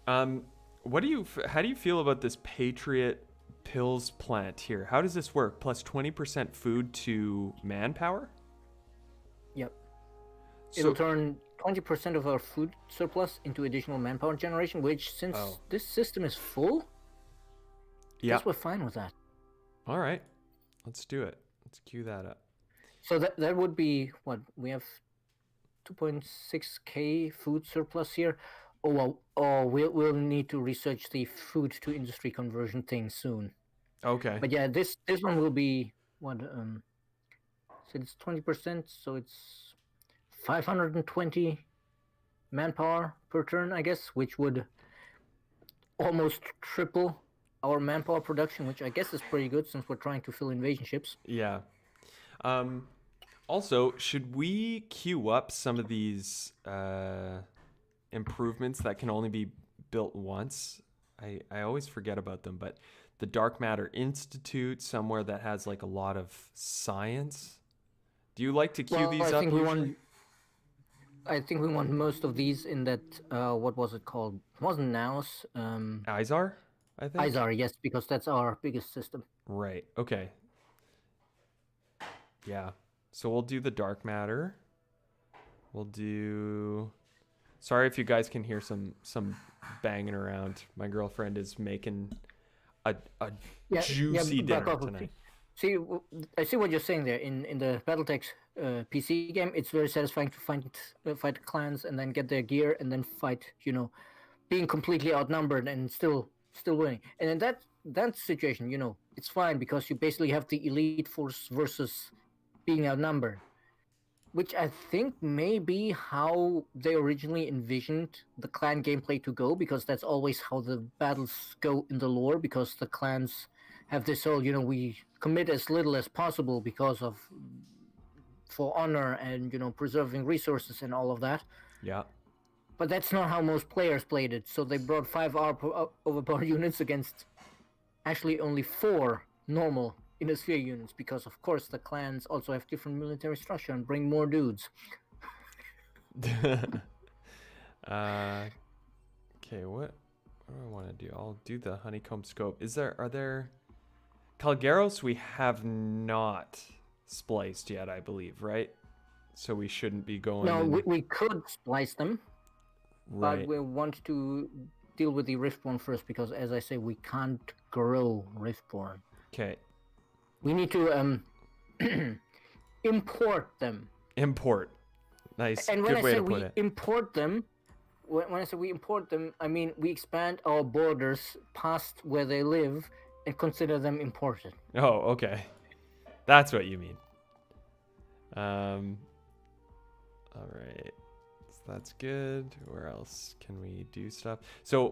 How do you feel about this Patriot Pills plant here? How does this work? Plus 20% food to manpower? Yep. It'll turn 20% of our food surplus into additional manpower generation, which, since this system is full, I guess we're fine with that. All right. Let's do it. Let's queue that up. So that would be, what, we have 2.6k food surplus here. We'll need to research the food to industry conversion thing soon. Okay. But yeah, this one will be, what, so it's 20%, so it's 520 manpower per turn, I guess, which would almost triple our manpower production, which I guess is pretty good since we're trying to fill invasion ships. Yeah. Also, should we queue up some of these improvements that can only be built once? I always forget about them, but the Dark Matter Institute, somewhere that has like a lot of science. Do you like to queue Well, these up usually? I think we want most of these in that. What was it called? It wasn't Naos. Izar, I think. Izar, yes, because that's our biggest system. Right. Okay. Yeah. So we'll do the Dark Matter. We'll do. Sorry if you guys can hear some banging around. My girlfriend is making a Yeah, juicy dinner off. tonight. See, I see what you're saying there. In the BattleTech PC game, it's very satisfying to fight clans and then get their gear and then fight. Being completely outnumbered and still winning. And in that situation, it's fine because you basically have the elite force versus being outnumbered, which I think may be how they originally envisioned the clan gameplay to go, because that's always how the battles go in the lore, because the clans have this whole, we commit as little as possible because of for honor and preserving resources and all of that. Yeah. But that's not how most players played it. So they brought 5 overpowered units against actually only 4 normal inner sphere units, because of course the clans also have different military structure and bring more dudes. Okay, what do I want to do? I'll do the honeycomb scope. Are there Calgaros we have not spliced yet, I believe, right? So we shouldn't be going. No, we could splice them, right. But we want to deal with the Riftborn first, because as I say, we can't grow Riftborn. Okay. We need to import them. Import. Nice. And when Good I way say to put we it. import them, when I say we import them, I mean we expand our borders past where they live and consider them imported. Oh, okay. That's what you mean. All right. So that's good. Where else can we do stuff? So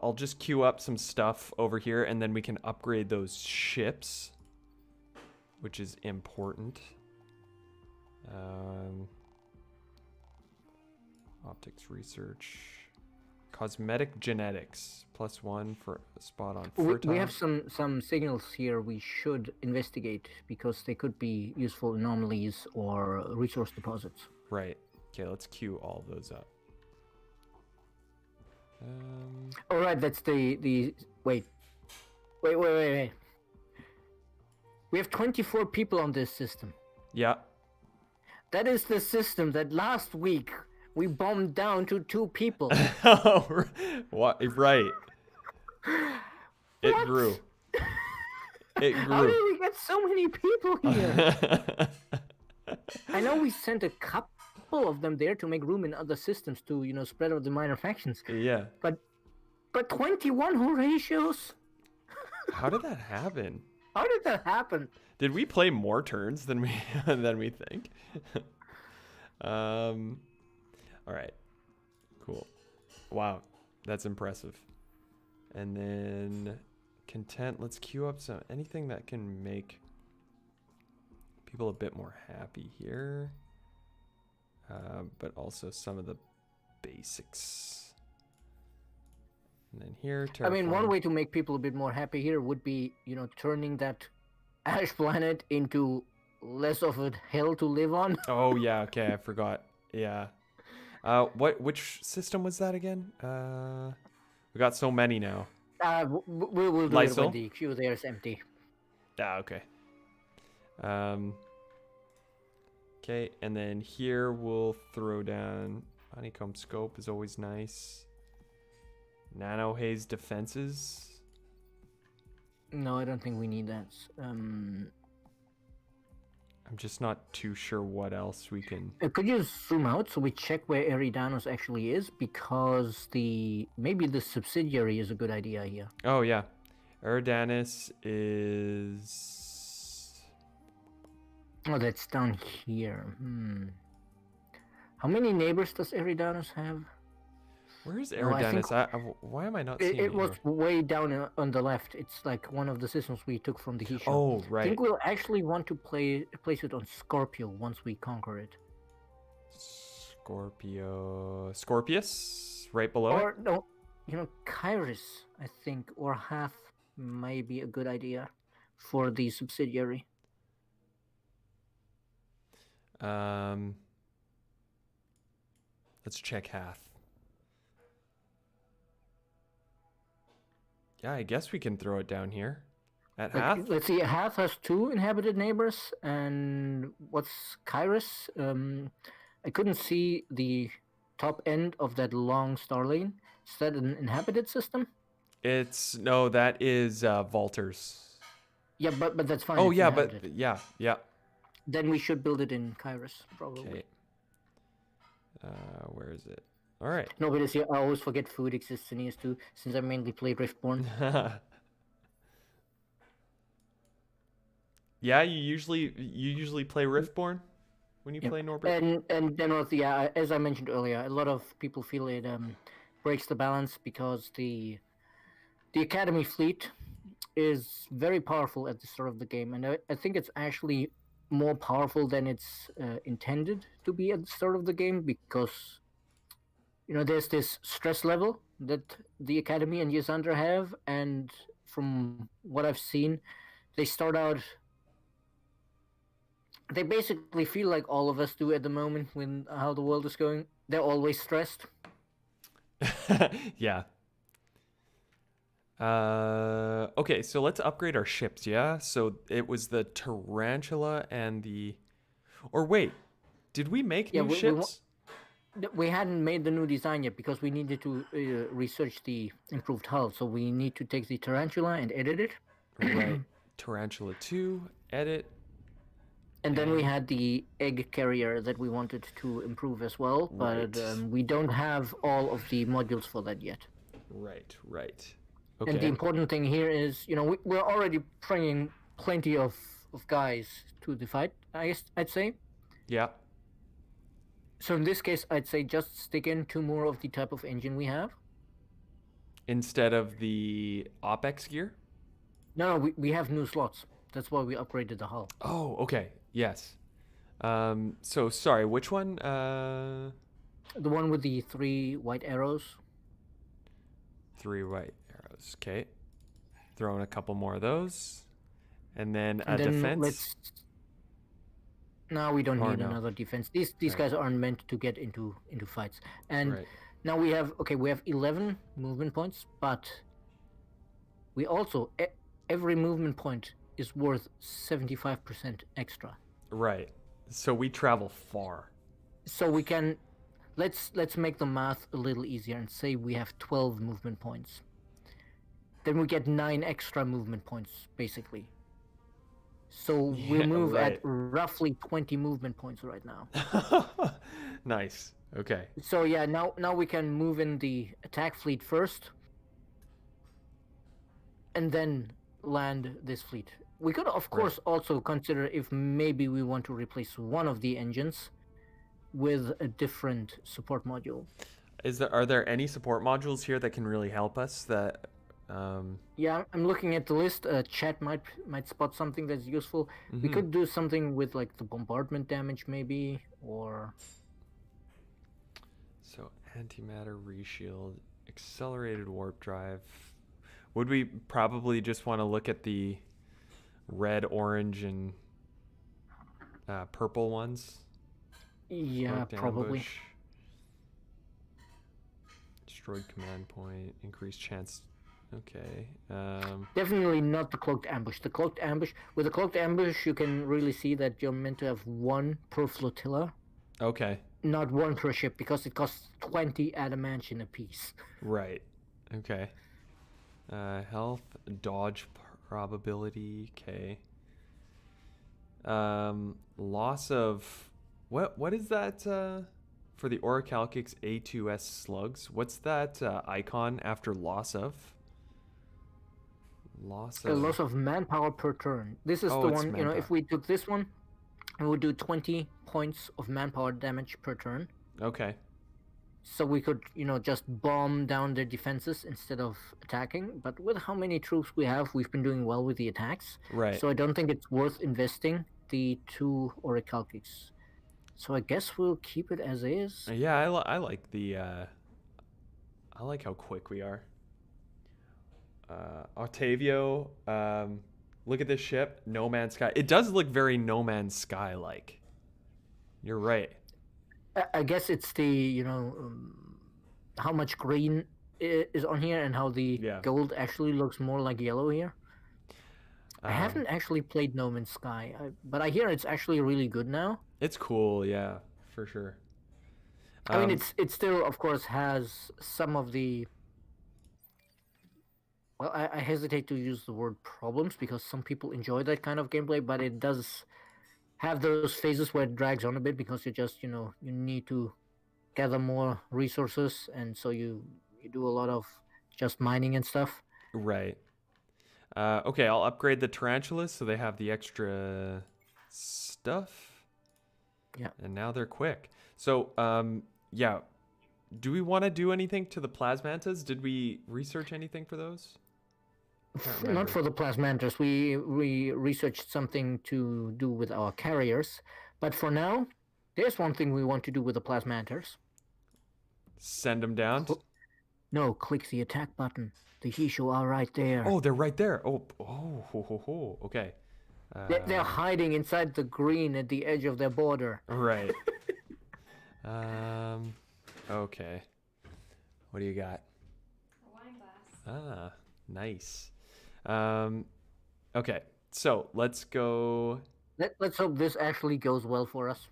I'll just queue up some stuff over here, and then we can upgrade those ships, which is important. Optics research, cosmetic genetics, +1 for a spot on fertile. We have some signals here we should investigate, because they could be useful anomalies or resource deposits. Right. Okay, let's queue all those up. All right, that's the wait. We have 24 people on this system. Yeah. That is the system that last week we bombed down to 2 people. Oh, what? Right. It What? grew. It grew. How did we get so many people here? I know we sent a couple of them there to make room in other systems to, spread out the minor factions. Yeah. But 21 Horatios? How did that happen? How did that happen? Did we play more turns than we think? All right. Cool. Wow, that's impressive. And then content. Let's queue up anything that can make people a bit more happy here, but also some of the basics. And then here, I mean, one way to make people a bit more happy here would be, turning that ash planet into less of a hell to live on. Oh yeah, okay, I forgot. Yeah. Which system was that again? We got so many now. We'll do it when the queue there is empty. Ah, okay. Okay, and then here we'll throw down honeycomb scope is always nice. Nano haze defenses. No, I don't think we need that. I'm just not too sure what else we can. Could you zoom out so we check where Eridanos actually is? Because maybe the subsidiary is a good idea here. Oh yeah, Eridanos is. Oh, that's down here. How many neighbors does Eridanos have? Where is Eridanos? Why am I not seeing it? It was way down on the left. It's like one of the systems we took from the He show. Oh, right. I think we'll actually want to place it on Scorpio once we conquer it. Scorpius, right below or, it? No, Kairos, I think, or half. might be a good idea for the subsidiary. Um, let's check Hath. Yeah, I guess we can throw it down here at Like, Hath. let's see, Hath has 2 inhabited neighbors, and what's Kyrus? I couldn't see the top end of that long star lane. Is that an inhabited system? It's no, that is Valters. Yeah, but that's fine. Oh It's yeah, but inhabited. yeah. Then we should build it in Kyrus, probably. Okay. Where is it? All right. No, but see, I always forget food exists in ES2 since I mainly play Riftborn. Yeah, you usually play Riftborn when you Yeah. play Norbert. And then also, yeah, as I mentioned earlier, a lot of people feel it breaks the balance because the Academy fleet is very powerful at the start of the game, and I think it's actually more powerful than it's intended to be at the start of the game because there's this stress level that the Academy and Ysandra have, and from what I've seen, they start out. They basically feel like all of us do at the moment when how the world is going. They're always stressed. Yeah. Okay, so let's upgrade our ships, yeah? So it was the Tarantula and the... Or wait, did we make Yeah, new ships? we hadn't made the new design yet because we needed to research the improved hull. So we need to take the Tarantula and edit it. Right. Tarantula 2, edit. And then we had the egg carrier that we wanted to improve as well, but Right. we don't have all of the modules for that yet. Right. And the Okay. important thing here is, we're already bringing plenty of guys to the fight, I guess I'd say. Yeah. So in this case, I'd say just stick in 2 more of the type of engine we have. Instead of the OPEX gear? No, we have new slots. That's why we upgraded the hull. Oh, okay. Yes. So sorry, which one? The one with the 3 white arrows. 3 white arrows. Okay. Throwing a couple more of those. And then a And then defense. Now we don't need no. another defense. These Right. guys aren't meant to get into fights. And Right. now we have 11 movement points, but we also every movement point is worth 75% extra. Right. So we travel far. So we can let's make the math a little easier and say we have 12 movement points. Then we get 9 extra movement points basically. So we'll move at roughly 20 movement points right now. Nice. Okay. So yeah, now we can move in the attack fleet first, and then land this fleet. We could, of course, also consider if maybe we want to replace one of the engines with a different support module. Are there any support modules here that can really help us? Yeah, I'm looking at the list. Chat might spot something that's useful. We could do something with like the bombardment damage, maybe, or. So antimatter reshield, accelerated warp drive. Would we probably just want to look at the red, orange, and purple ones? Yeah, probably. Ambush, destroyed command point, increased chance. Okay. Definitely not the cloaked ambush. The cloaked ambush. With the cloaked ambush, you can really see that you're meant to have 1 per flotilla. Okay. Not 1 per ship because it costs 20 adamantium apiece. Right. Okay. Health, dodge probability. Okay. Loss of what is that for the Orichalcix A2S slugs? What's that icon after loss of? Loss of manpower per turn. This is the one, if we took this one, it would do 20 points of manpower damage per turn. Okay. So we could, just bomb down their defenses instead of attacking. But with how many troops we have, we've been doing well with the attacks. Right. So I don't think it's worth investing the 2 Orichalcix. So I guess we'll keep it as is. Yeah, I like the I like how quick we are. Octavio, look at this ship. No Man's Sky. It does look very No Man's Sky like. You're right. I guess it's the how much green is on here and how the Yeah. gold actually looks more like yellow here. I Um, haven't actually played No Man's Sky, but I hear it's actually really good now. it's cool, yeah, for sure. I mean, it still, of course, has some of the. Well, I hesitate to use the word problems because some people enjoy that kind of gameplay, but it does have those phases where it drags on a bit because you just you need to gather more resources, and so you do a lot of just mining and stuff. right. Okay, I'll upgrade the tarantulas so they have the extra stuff. Yeah. And now they're quick. So, yeah. Do we want to do anything to the plasmantas? Did we research anything for those? Can't Not remember. for the plasmanters. We researched something to do with our carriers, but for now, there's one thing we want to do with the plasmanters. Send them down. No, click the attack button. The Hisho are right there. Oh, they're right there. Oh, oh, ho, ho, ho. Okay. They're hiding inside the green at the edge of their border. Right. Okay. What do you got? A wine glass. Ah, nice. Okay. So let's go. Let's hope this actually goes well for us.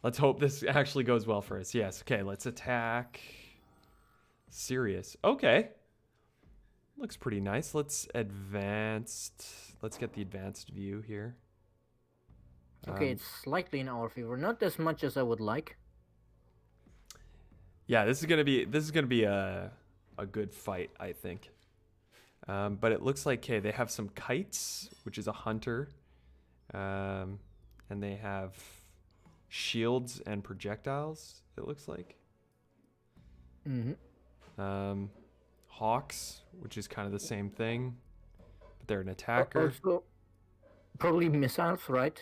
Let's hope this actually goes well for us. Yes. Okay. Let's attack. Sirius. Okay. Looks pretty nice. Let's get the advanced view here. Okay, it's slightly in our favor. Not as much as I would like. Yeah, this is gonna be a good fight, I think. But it looks like they have some kites, which is a hunter, and they have shields and projectiles. It looks like. Hawks, which is kind of the same thing, but they're an attacker. Also, probably missiles, right?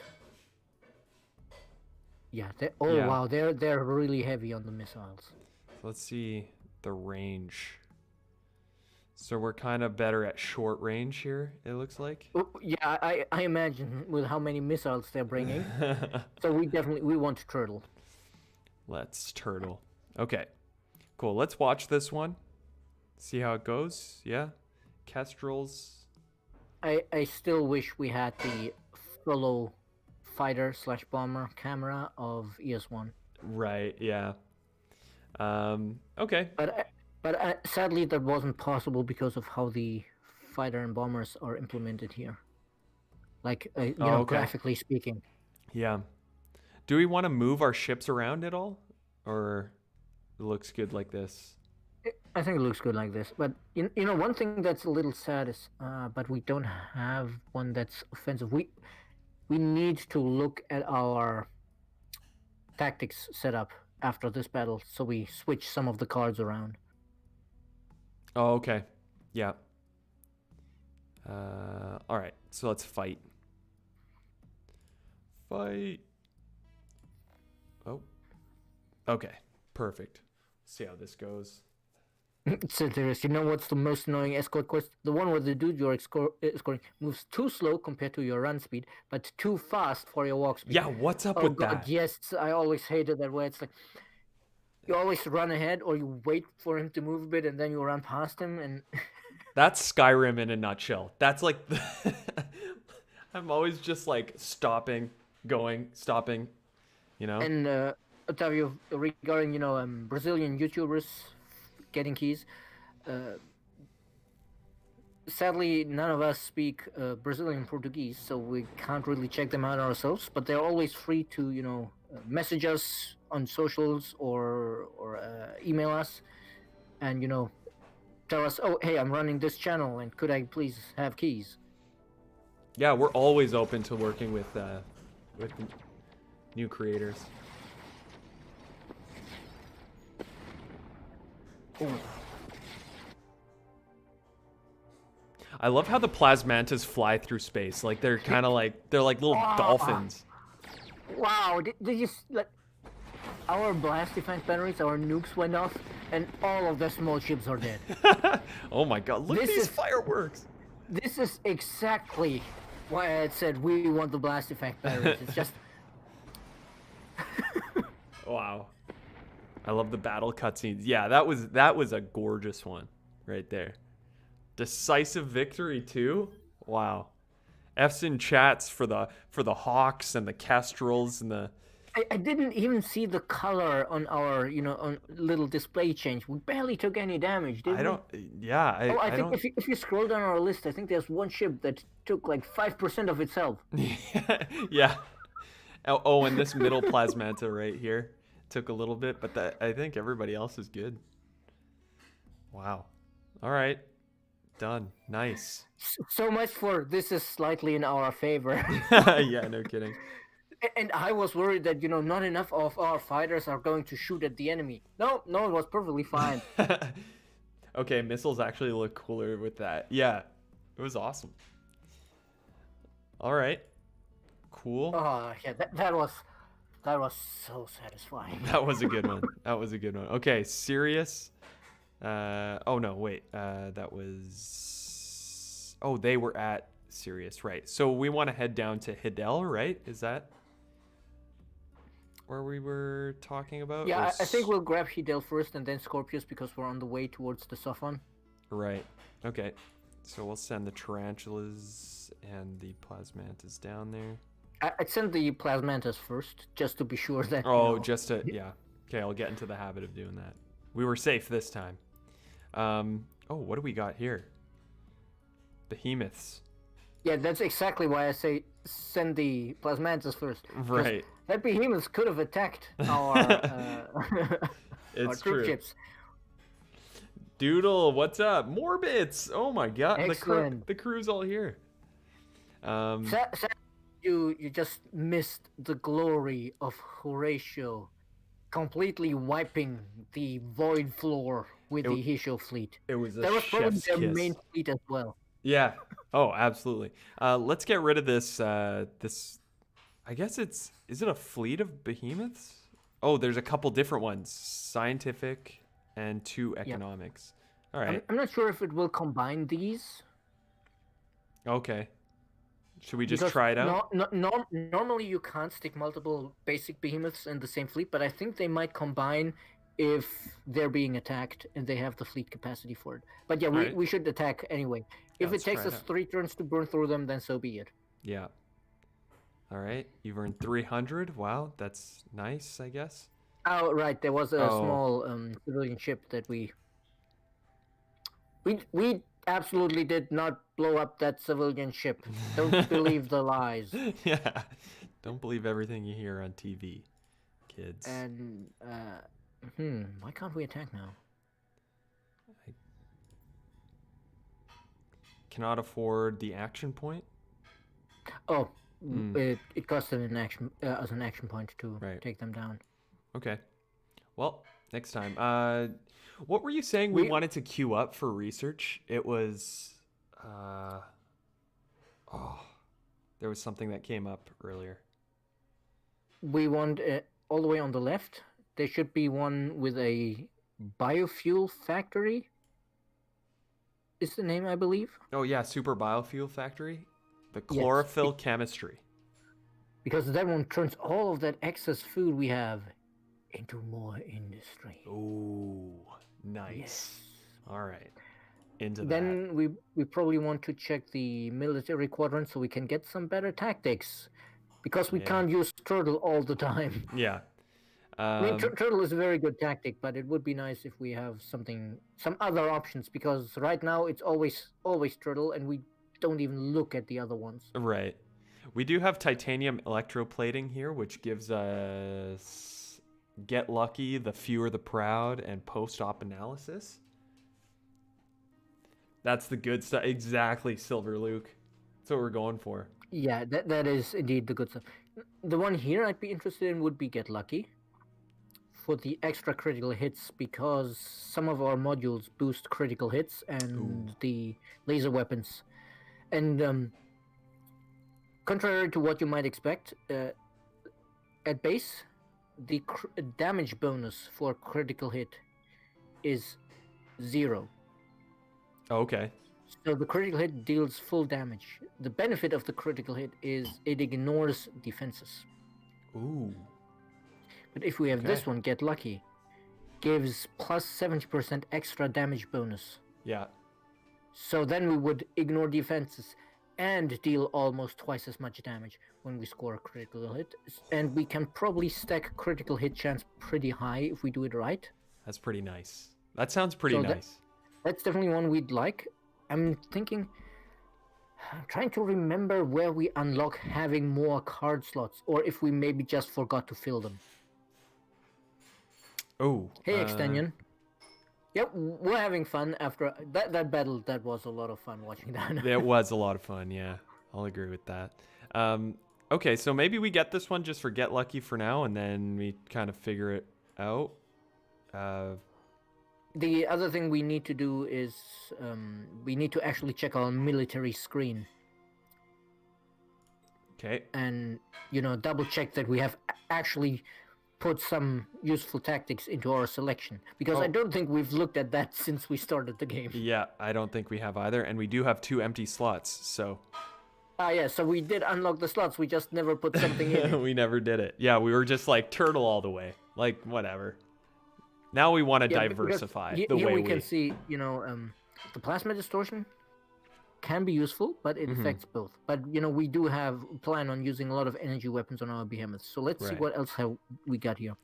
Yeah. Yeah. Wow, they're really heavy on the missiles. Let's see the range. So we're kind of better at short range here, it looks like. Oh, yeah, I imagine with how many missiles they're bringing. So we want to turtle. Let's turtle. Okay, cool. Let's watch this one. See how it goes. Yeah, Kestrels. I still wish we had the fellow fighter/bomber camera of ES1. Right. Yeah. Okay. But sadly that wasn't possible because of how the fighter and bombers are implemented here. Like Okay. graphically speaking. Yeah. Do we want to move our ships around at all, or it looks good like this? I think it looks good like this, but one thing that's a little sad is, but we don't have one that's offensive. We need to look at our tactics setup after this battle, so we switch some of the cards around. Oh, okay. Yeah. All right. So let's fight. Fight. Oh. Okay. Perfect. See how this goes. It's interesting. You know what's the most annoying escort quest? The one where the dude you're escorting moves too slow compared to your run speed, but too fast for your walk speed. Yeah, what's up Oh with God, that? yes, I always hated that way. It's like you always run ahead, or you wait for him to move a bit, and then you run past him. And That's Skyrim in a nutshell. That's like I'm always just like stopping, going, stopping, you know? and Otavio, regarding Brazilian YouTubers getting keys, sadly none of us speak Brazilian Portuguese, so we can't really check them out ourselves. But they're always free to message us on socials or email us, and tell us, oh hey, I'm running this channel, and could I please have keys? Yeah, we're always open to working with new creators. Oh. I love how the plasmantas fly through space. Like they're kind of like little dolphins. Wow, did you like our blast defense batteries, our nukes went off, and all of the small ships are dead. Oh my god, look at This these is- fireworks! This is exactly why I had said we want the blast effect batteries. It's just Wow. I love the battle cutscenes. Yeah, that was a gorgeous one right there. Decisive victory too? Wow. F's in chats for the hawks and the kestrels and the I didn't even see the color on our on little display change. We barely took any damage, did I we? don't yeah, Oh, I I think don't if you scroll down our list, I think there's one ship that took like 5% of its health. yeah. Oh, and this middle plasmata right here took a little bit, but I think everybody else is good. Wow. All right. Done. Nice. So much for this is slightly in our favor. Yeah, no kidding. And I was worried that not enough of our fighters are going to shoot at the enemy. No, it was perfectly fine. Okay, missiles actually look cooler with that. Yeah, it was awesome. All right, cool. Oh yeah, that was so satisfying. That was a good one. That was a good one. Okay, Sirius. Oh no, wait. That was. Oh, they were at Sirius, right? So we want to head down to Hidel, right? Is that where we were talking about? Yeah, Or I think we'll grab Hidel first and then Scorpius because we're on the way towards the Sophon. Right. Okay. So we'll send the tarantulas and the plasmantas down there. I'd send the Plasmantas first, just to be sure that. Oh, just to yeah. Okay, I'll get into the habit of doing that. We were safe this time. Oh, what do we got here? Behemoths. Yeah, that's exactly why I say send the Plasmantas first. 'cause Right. That behemoths could have attacked our our It's troop true. ships. Doodle, what's up? Morbits. Oh my god. Excellent. The crew's all here. You just missed the glory of Horatio completely wiping the void floor with the Hisho fleet. It was a That was probably chef's their kiss. main fleet as well. Yeah. Oh, absolutely. Let's get rid of this. This. I guess is it a fleet of behemoths? Oh, there's a couple different ones: scientific and two economics. All right. I'm not sure if it will combine these. Okay. Should we just because try it out? Normally you can't stick multiple basic behemoths in the same fleet, but I think they might combine if they're being attacked and they have the fleet capacity for it. But yeah, Right. we should attack anyway. If let's it takes try it us out. 3 turns to burn through them, then so be it. Yeah. All right. You've earned 300. Wow, that's nice, I guess. Oh, right. There was a Oh. small civilian ship that we absolutely did not blow up that civilian ship. Don't believe the lies. Yeah. Don't believe everything you hear on TV, kids. And why can't we attack now? Cannot afford the action point. Oh, Hmm. it cost an action as an action point to Right. take them down. Okay. Well, next time. What were you saying we We- wanted to queue up for research? It was there was something that came up earlier. We want all the way on the left. There should be one with a biofuel factory. Is the name, I believe? Oh yeah, Super Biofuel Factory. The Yes. chlorophyll chemistry. Because that one turns all of that excess food we have into more industry. Ooh, nice. Yes. All right. Into that. Then we probably want to check the military quadrant so we can get some better tactics. Because we Yeah. can't use turtle all the time. Yeah. I mean, turtle is a very good tactic, but it would be nice if we have some other options. Because right now it's always turtle, and we don't even look at the other ones. Right. We do have titanium electroplating here, which gives us get lucky, the fewer the proud, and post-op analysis. That's the good stuff. Exactly, Silver Luke. That's what we're going for. Yeah, that is indeed the good stuff. The one here I'd be interested in would be Get Lucky for the extra critical hits, because some of our modules boost critical hits and the laser weapons. And contrary to what you might expect, at base, the damage bonus for critical hit is 0. Oh, okay. So the critical hit deals full damage. The benefit of the critical hit is it ignores defenses. Ooh. But if we have Okay. this one, Get Lucky, gives plus 70% extra damage bonus. Yeah. So then we would ignore defenses and deal almost twice as much damage when we score a critical hit. And we can probably stack critical hit chance pretty high if we do it right. That's pretty nice. That sounds pretty So nice. That's definitely one we'd like. I'm trying to remember where we unlock having more card slots, or if we maybe just forgot to fill them. Oh. Hey, Extension. Yep, we're having fun after that battle. That was a lot of fun watching that. It was a lot of fun, yeah. I'll agree with that. Okay, so maybe we get this one just for Get Lucky for now, and then we kind of figure it out. The other thing we need to do is we need to actually check our military screen. Okay. And, double check that we have actually put some useful tactics into our selection. Because I don't think we've looked at that since we started the game. Yeah, I don't think we have either. And we do have 2 empty slots, so... Yeah, so we did unlock the slots. We just never put something in. We never did it. Yeah, we were just like turtle all the way. Like, whatever. Now we want to diversify the way we can see, the plasma distortion can be useful, but it affects both. But, we do plan on using a lot of energy weapons on our behemoths. So let's see what else have we got here.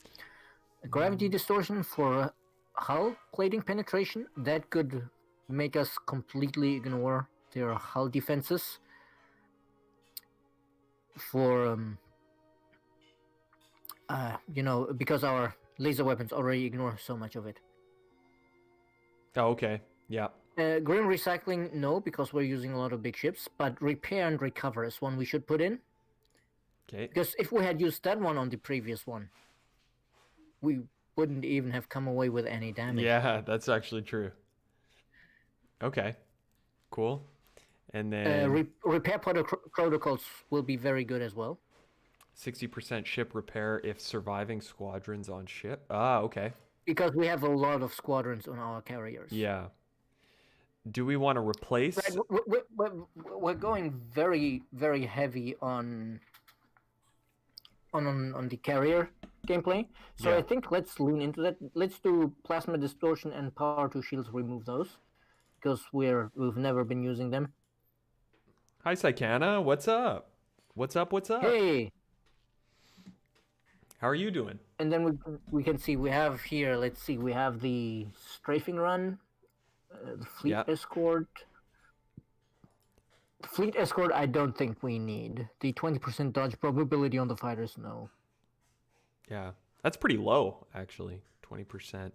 A gravity distortion for hull plating penetration. That could make us completely ignore their hull defenses. For, because our laser weapons already ignore so much of it. Oh, okay. Yeah. Green recycling, no, because we're using a lot of big ships. But repair and recover is one we should put in. Okay. Because if we had used that one on the previous one, we wouldn't even have come away with any damage. Yeah, that's actually true. Okay. Cool. And then... repair protocols will be very good as well. 60% ship repair if surviving squadrons on ship. Ah, okay. Because we have a lot of squadrons on our carriers. Yeah. Do we want to replace... Right, we're going very, very heavy on the carrier gameplay. So Yeah. I think let's lean into that. Let's do plasma distortion and power 2 shields, remove those. Because we've never been using them. Hi, Saikana. What's up? What's up? Hey! How are you doing? And then we can see we have here, let's see, we have the strafing run, the fleet escort. Fleet escort I don't think we need. The 20% dodge probability on the fighters, no. Yeah. That's pretty low, actually. 20%.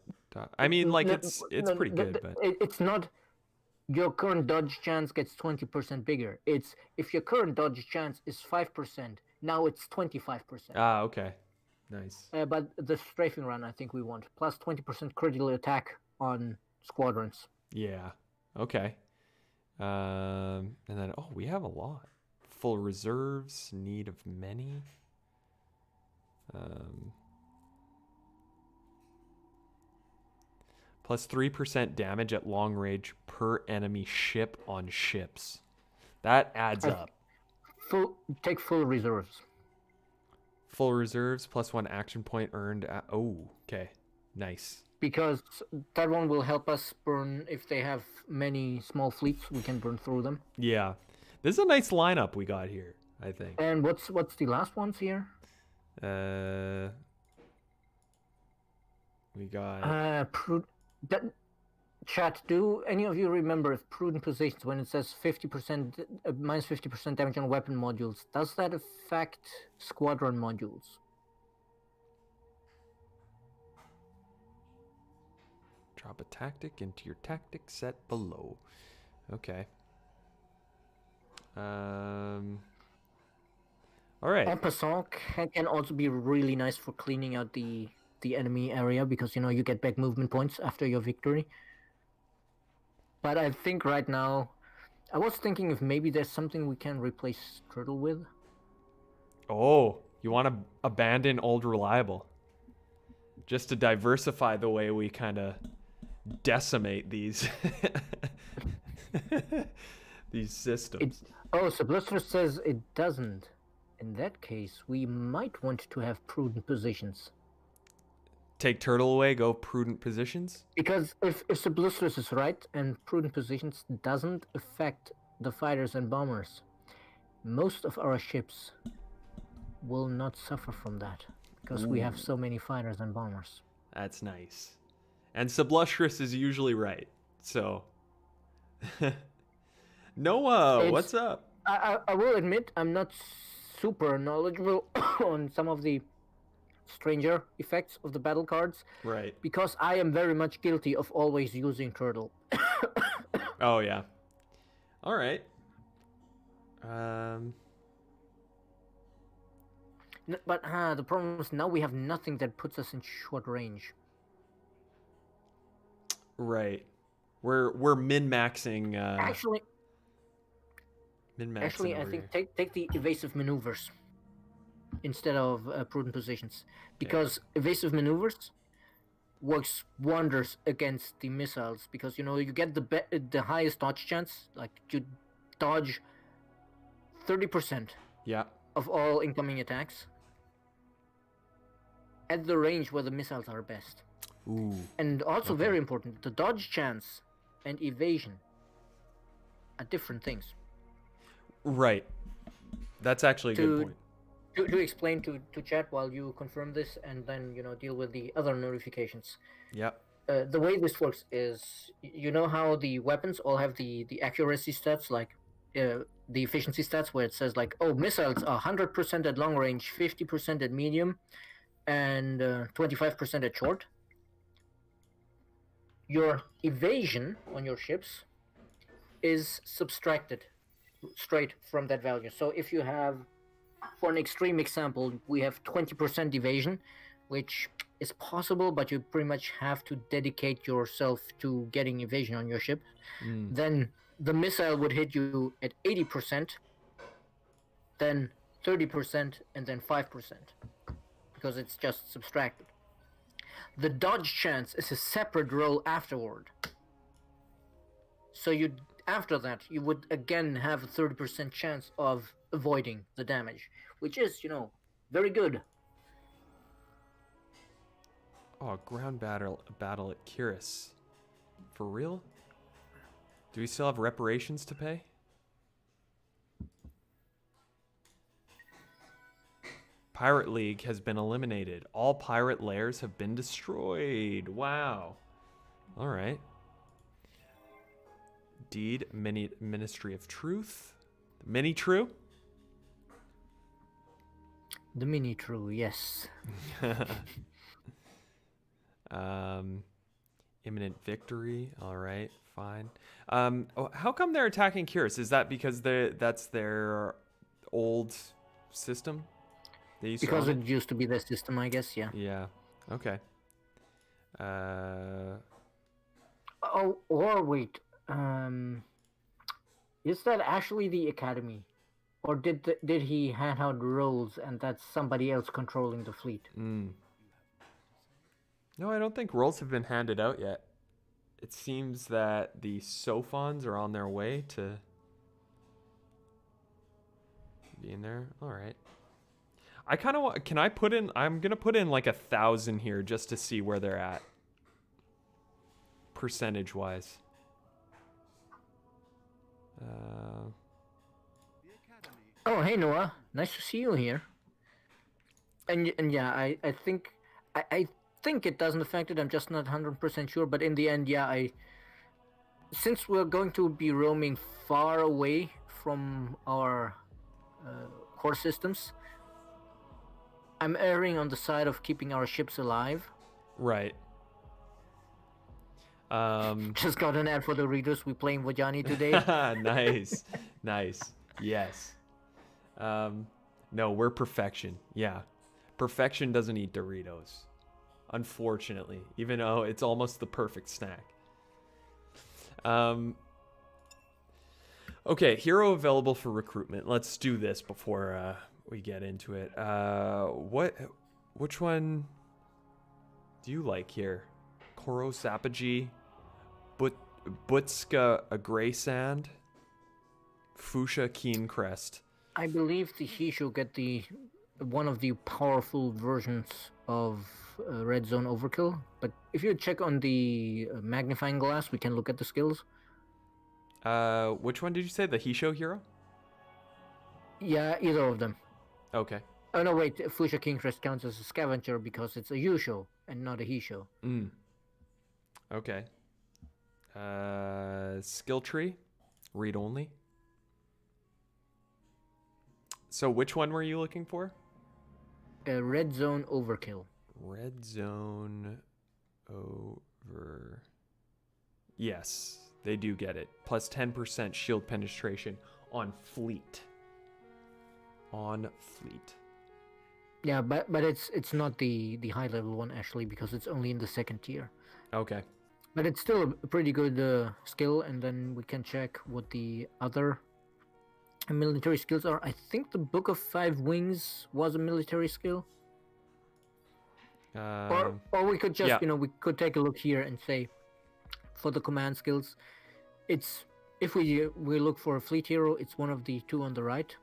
I mean, like, it's pretty good, but... It's not... Your current dodge chance gets 20% bigger. It's if your current dodge chance is 5%, now it's 25%. Ah, okay. Nice. But the strafing run, I think we want. Plus 20% critical attack on squadrons. Yeah. Okay. And then, we have a lot. Full reserves, need of many. Plus 3% damage at long range per enemy ship on ships. That adds up. Take full reserves. Full reserves plus 1 action point earned. Okay. Nice. Because that one will help us burn, if they have many small fleets, we can burn through them. Yeah. This is a nice lineup we got here, I think. And what's the last ones here? We got... Chat, do any of you remember if prudent positions, when it says 50%, minus 50% damage on weapon modules, does that affect squadron modules? Drop a tactic into your tactic set below. Okay. All right. En passant can also be really nice for cleaning out the enemy area, because you get back movement points after your victory. But I think right now, I was thinking if maybe there's something we can replace Turtle with. Oh, you want to abandon Old Reliable? Just to diversify the way we kind of decimate these these systems. Oh, so Bluster says it doesn't. In that case, we might want to have prudent positions. Take turtle away, go prudent positions. Because if Sublustris is right and prudent positions doesn't affect the fighters and bombers, most of our ships will not suffer from that because we have so many fighters and bombers. That's nice. And Sublustrous is usually right. So Noah, what's up? I will admit I'm not super knowledgeable on some of the stranger effects of the battle cards. Right. Because I am very much guilty of always using turtle. Oh yeah. All right. But the problem is now we have nothing that puts us in short range. Right. We're min-maxing. Actually, Min-maxing. I over think here. take the evasive maneuvers instead of prudent positions, because evasive maneuvers works wonders against the missiles, because you get the highest dodge chance, like you dodge 30% Yeah. of all incoming attacks at the range where the missiles are best. Ooh. And also Okay. very important, the dodge chance and evasion are different things. Right. That's actually a good point. To explain to chat while you confirm this, and then deal with the other notifications. Yep. The way this works is, how the weapons all have the accuracy stats, like the efficiency stats, where it says like, oh, missiles are 100% at long range, 50% at medium, and 25% at short. Your evasion on your ships is subtracted straight from that value. So if you have, for an extreme example, we have 20% evasion, which is possible, but you pretty much have to dedicate yourself to getting evasion on your ship. Then the missile would hit you at 80%, then 30%, and then 5%, because it's just subtracted. The dodge chance is a separate roll afterward. So after that, you would again have a 30% chance of avoiding the damage, which is, very good. Oh, ground battle at Kiris. For real? Do we still have reparations to pay? Pirate League has been eliminated. All pirate lairs have been destroyed. Wow. All right. Deed, Ministry of Truth. Mini True? The mini true, yes. Imminent victory. All right, fine. How come they're attacking Kiris? Is that because that's their old system? They used Because to it used to be the system, I guess, yeah. Yeah. Okay. Oh, or wait. Is that actually the academy? Or did he hand out roles and that's somebody else controlling the fleet? No, I don't think roles have been handed out yet. It seems that the Sophons are on their way to being there. All right. I kind of want. Can I put in? I'm gonna put in like 1,000 here just to see where they're at, percentage wise. Oh, hey Noah, nice to see you here. And yeah, I think I think it doesn't affect it. I'm just not 100% sure, but in the end, yeah, since we're going to be roaming far away from our core systems, I'm erring on the side of keeping our ships alive. Right. Just got an ad for the readers. We're playing Vajani today. Nice. Nice. Yes. No, we're perfection. Yeah. Perfection doesn't eat Doritos. Unfortunately. Even though it's almost the perfect snack. Okay, hero available for recruitment. Let's do this before we get into it. Which one do you like here? Koro Sapaji, Butska a gray sand, fuchsia keen crest. I believe the Hisho get the one of the powerful versions of Red Zone Overkill. But if you check on the magnifying glass, we can look at the skills. Which one did you say? The Hisho hero? Yeah, either of them. Okay. Oh no, wait. Fuchsia King Crest counts as a scavenger because it's a Yusho and not a Hisho. Okay. Skill tree, read only. So which one were you looking for? Red Zone Overkill. Red zone over. Yes, they do get it. Plus 10% shield penetration on fleet. On fleet. Yeah, but it's not the high level one actually because it's only in the second tier. Okay. But it's still a pretty good skill, and then we can check what the other military skills are. I think the Book of Five Wings was a military skill. Or we could just, yeah. we could take a look here and say, for the command skills, it's if we look for a fleet hero, it's one of the two on the right.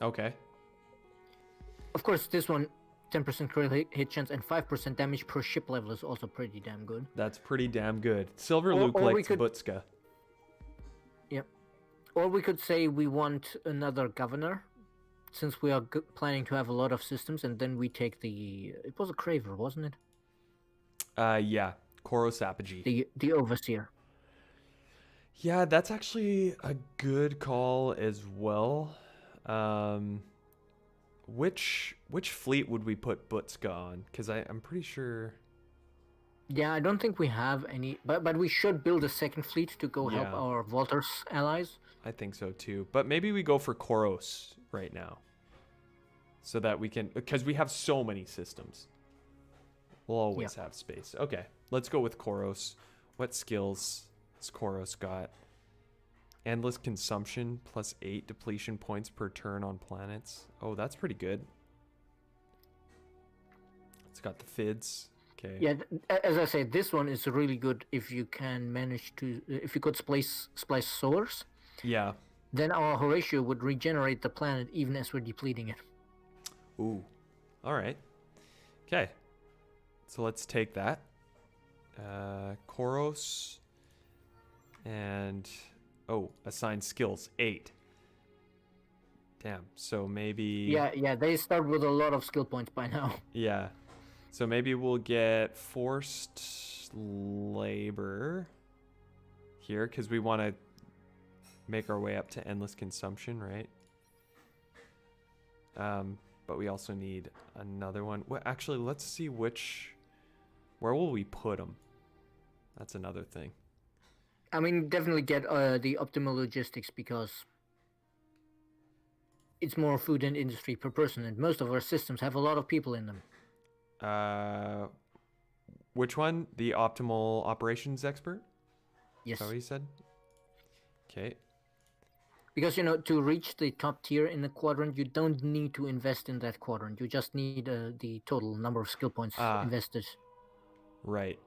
Okay. Of course, this one, 10% crit hit chance and 5% damage per ship level is also pretty damn good. That's pretty damn good. Silver Luke or we likes could- Butska. Yep. Or we could say we want another governor, since we are planning to have a lot of systems, and then we take the... It was a Craver, wasn't it? Yeah. Koros Apogee. The Overseer. Yeah, that's actually a good call as well. Which fleet would we put Butska on? Because I'm pretty sure... Yeah, I don't think we have any... But we should build a second fleet to go help Yeah. our Volters allies. I think so too. But maybe we go for Koros right now. So that we can... Because we have so many systems. We'll always have space. Okay, let's go with Koros. What skills has Koros got? Endless consumption, plus 8 depletion points per turn on planets. Oh, that's pretty good. It's got the fids. Okay. Yeah, as I said, this one is really good if you can manage to... If you could splice swords. Yeah. Then our Horatio would regenerate the planet even as we're depleting it. Ooh. All right. Okay. So let's take that. Koros. And... Oh, assign skills. 8. Damn. So maybe... Yeah, they start with a lot of skill points by now. Yeah. So maybe we'll get forced labor here because we want to make our way up to endless consumption, right? But we also need another one. Well, actually, let's see where will we put them? That's another thing. I mean, definitely get the optimal logistics because it's more food and industry per person, and most of our systems have a lot of people in them. Which one? The optimal operations expert? Yes. Is that what he said? Okay. Because, to reach the top tier in the quadrant, you don't need to invest in that quadrant. You just need the total number of skill points invested. Right.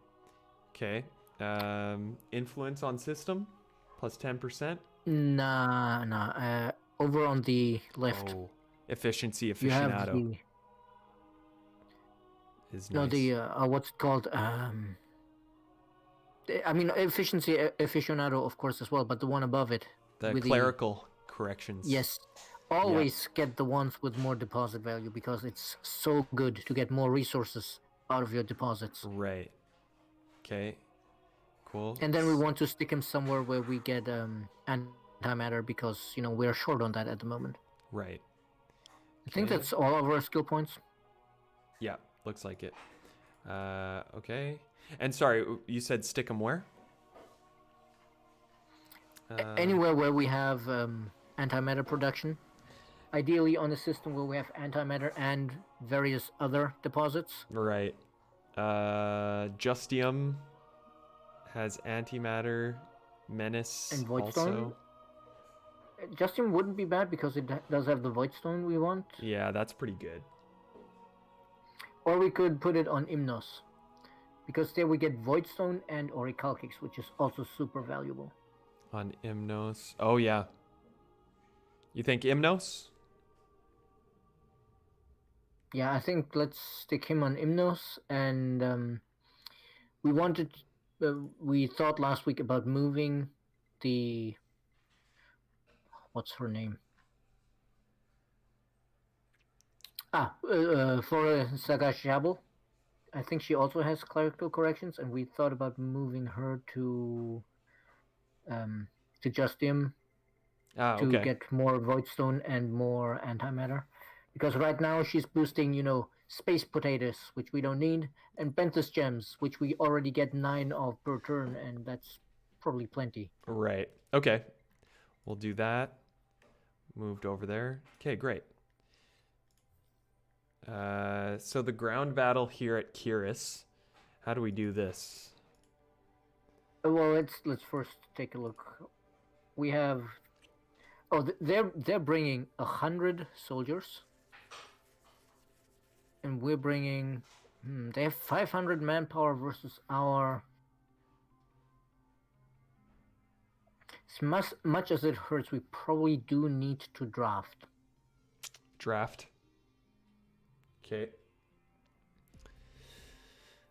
Okay. Influence on system, plus 10%. Nah. Over on the left. Oh, efficiency You have aficionado is nice. No, the what's it called? I mean, efficiency aficionado, of course, as well, but the one above it. The with clerical corrections. Yes. Always get the ones with more deposit value because it's so good to get more resources out of your deposits. Right. Okay. Cool. And then we want to stick him somewhere where we get antimatter because, we're short on that at the moment. Right. I think Okay. that's all of our skill points. Yeah, looks like it. Okay. And sorry, you said stick 'em where? Anywhere where we have antimatter production. Ideally on a system where we have antimatter and various other deposits. Right. Justium has antimatter, menace And Voidstone? also. Justin wouldn't be bad because it does have the Voidstone we want. Yeah, that's pretty good. Or we could put it on Imnos. because there we get Voidstone and Orichalcix, which is also super valuable. On Imnos. Oh, yeah. You think Imnos? Yeah, I think let's stick him on Imnos, and we wanted, we thought last week about moving the, what's her name? For Sagashabel. I think she also has clerical corrections, and we thought about moving her um to Justium Ah, to okay. get more Voidstone and more antimatter, because right now she's boosting, space potatoes, which we don't need, and Benthus gems, which we already get 9 of per turn, and that's probably plenty. Right. Okay. We'll do that. Moved over there. Okay, great. So the ground battle here at Kiris. How do we do this? Well, let's first take a look. We have, they're bringing 100 soldiers, and we're bringing. They have 500 manpower versus our. As much as it hurts, we probably do need to draft. Draft. Okay.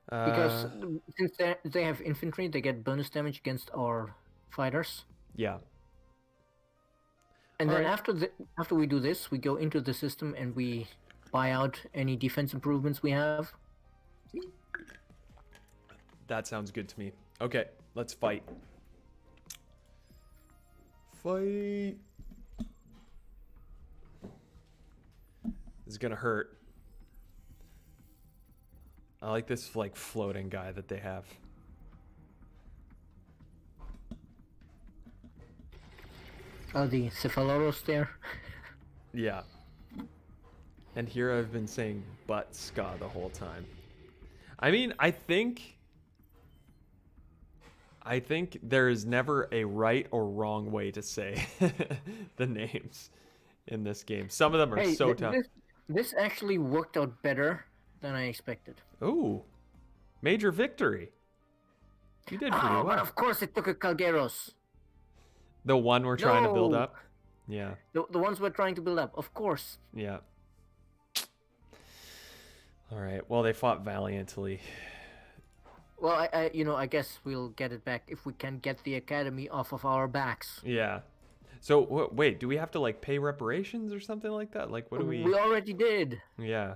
Because since they have infantry, they get bonus damage against our fighters. Yeah. And All then right. after we do this, we go into the system and we buy out any defense improvements we have. That sounds good to me. Okay, let's fight. Fight. This is gonna hurt. I like this like floating guy that they have. Oh, the Cephaloros there. Yeah. And here I've been saying but ska the whole time. I mean, I think there is never a right or wrong way to say the names in this game. Some of them are so tough. This actually worked out better than I expected. Ooh. Major victory. You did pretty But well. of course it took a Calgeros. The one we're trying to build No. up. Yeah. The ones we're trying to build up, of course. Yeah. All right. Well, they fought valiantly. Well, I guess we'll get it back if we can get the academy off of our backs. Yeah. So wait, do we have to like pay reparations or something like that? Like, what do we? We already did. Yeah.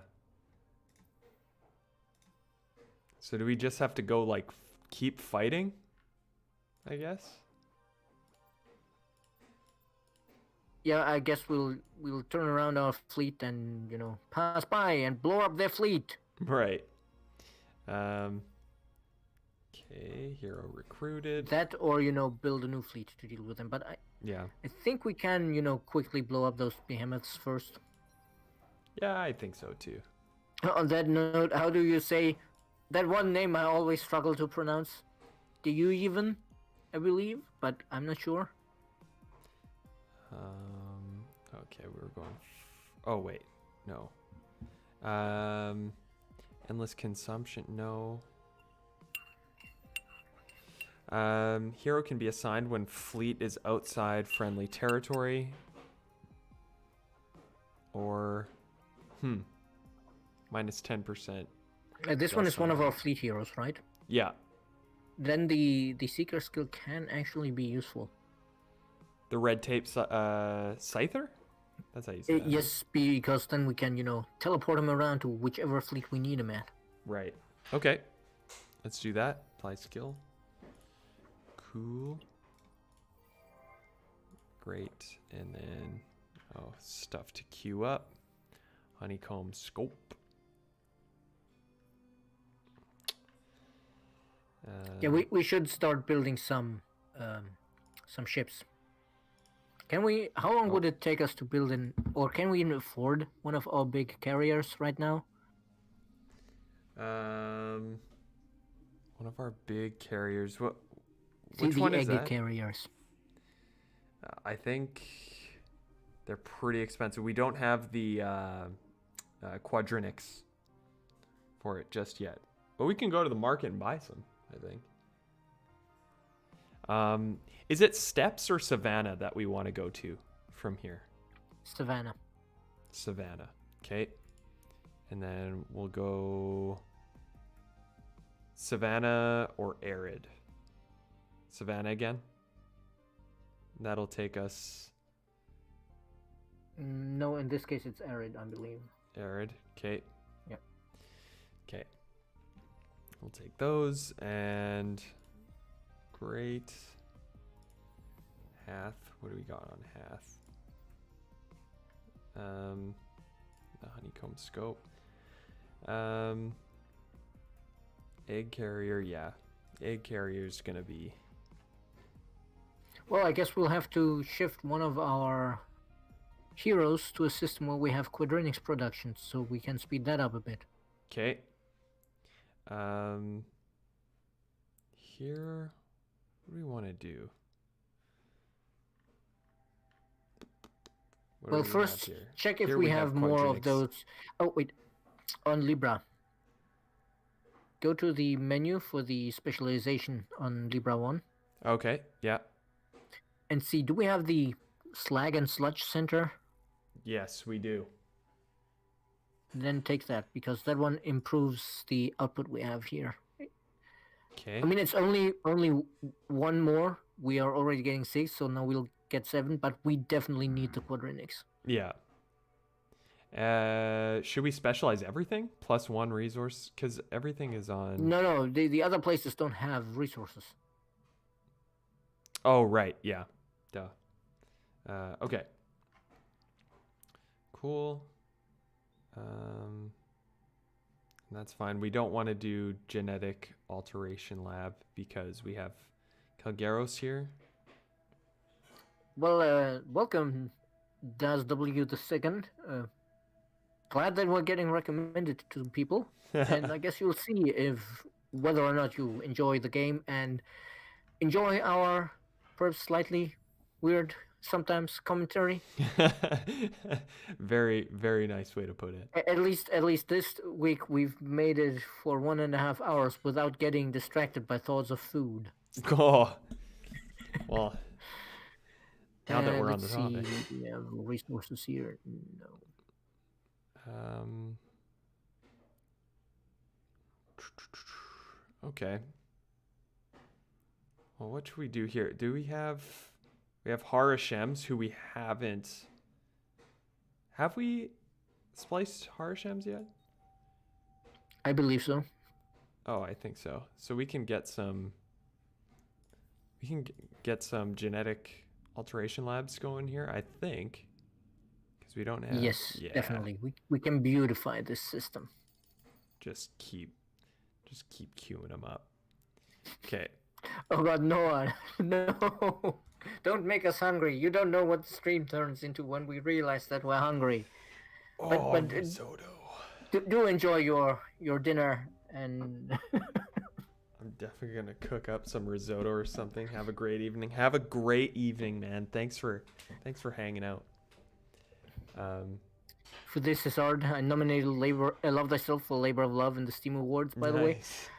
So do we just have to go like keep fighting? I guess. Yeah, I guess we'll turn around our fleet and pass by and blow up their fleet. Right. Okay, hero recruited. That or build a new fleet to deal with them. But I think we can quickly blow up those behemoths first. Yeah, I think so too. On that note, how do you say that one name I always struggle to pronounce? Do you even? I believe, but I'm not sure. Okay, we were going. Oh wait, no. Endless consumption, no. Hero can be assigned when fleet is outside friendly territory. Or, minus 10%. This one is one of our fleet heroes, right? Yeah. Then the seeker skill can actually be useful. The red tape scyther? That's how you say that. Yes, because then we can, teleport him around to whichever fleet we need him at. Right. Okay. Let's do that. Apply skill. Cool. Great. And then, stuff to queue up. Honeycomb scope. Yeah, we should start building some ships. Can we? How long would it take us to build or can we even afford one of our big carriers right now? One of our big carriers. Which Which one is egg that? carriers. I think they're pretty expensive. We don't have the quadrinics for it just yet. But we can go to the market and buy some, I think. Is it steppes or savannah that we want to go to from here? Savannah. Savannah. Okay. And then we'll go savannah or arid. Savannah again. That'll take us No, in this case it's arid, I believe. arid. Okay. Yep. Okay. We'll take those and great. Hath. What do we got on Hath? The honeycomb scope. Egg carrier, yeah. Egg carrier's gonna be. Well, I guess we'll have to shift one of our heroes to a system where we have quadrinix production, so we can speed that up a bit. Okay. Here, what do we want to do? What do Well, we have first, here? check if Here we have more of quadrinix. those. Oh, wait. On Libra. Go to the menu for the specialization on Libra 1 Okay, yeah. and see, do we have the Slag and Sludge Center? Yes, we do. Then take that, because that one improves the output we have here. Okay. I mean, it's only one more. We are already getting 6, so now we'll get 7, but we definitely need the quadrinix. Yeah. Should we specialize everything? Plus 1 resource? Because everything is on... No, the other places don't have resources. Oh, right. Yeah. Duh. Okay. Cool. That's fine. We don't want to do genetic alteration lab because we have Calgaros here. Well, welcome, Daz W the second. Glad that we're getting recommended to people, and I guess you'll see if whether or not you enjoy the game and enjoy our perhaps slightly weird sometimes commentary. Very, very nice way to put it. At least this week we've made it for 1.5 hours without getting distracted by thoughts of food. Oh, well, now that we're on Let's the topic. see, we have resources here. No. Okay. Well, what should we do here? Do we have Harashems who we haven't. Have we spliced Harashems yet? I believe so. Oh, I think so. So we can get some. We can get some genetic alteration labs going here, I think, because we don't have. Yes, Yeah. definitely. We can beautify this system. Just keep queuing them up. Okay. Oh God, Noah, no! Don't make us hungry. You don't know what the stream turns into when we realize that we're hungry. Oh, but risotto. Do enjoy your dinner, and I'm definitely gonna cook up some risotto or something. Have a great evening. Have a great evening, man. Thanks for hanging out. for this is art. I nominated Love Thyself for Labor of Love in the Steam Awards. By the way, Nice.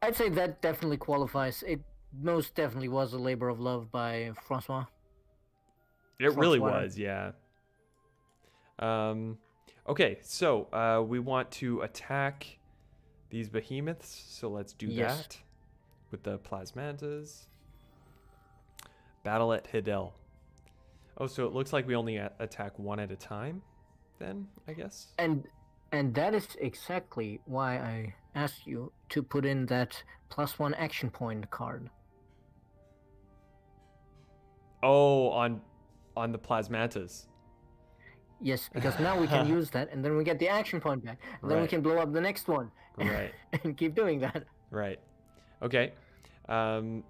I'd say that definitely qualifies. It most definitely was a labor of love by Francois. It really Frostwater. was, yeah. Okay, so we want to attack these behemoths, so let's do Yes. that with the plasmantas. Battle at Hidel. Oh, so it looks like we only attack one at a time, then, I guess? And that is exactly why I asked you to put in that +1 action point card. Oh, on the plasmantas. Yes, because now we can use that, and then we get the action point back, and then we Right. can blow up the next one, Right. and keep doing that. Right. Okay.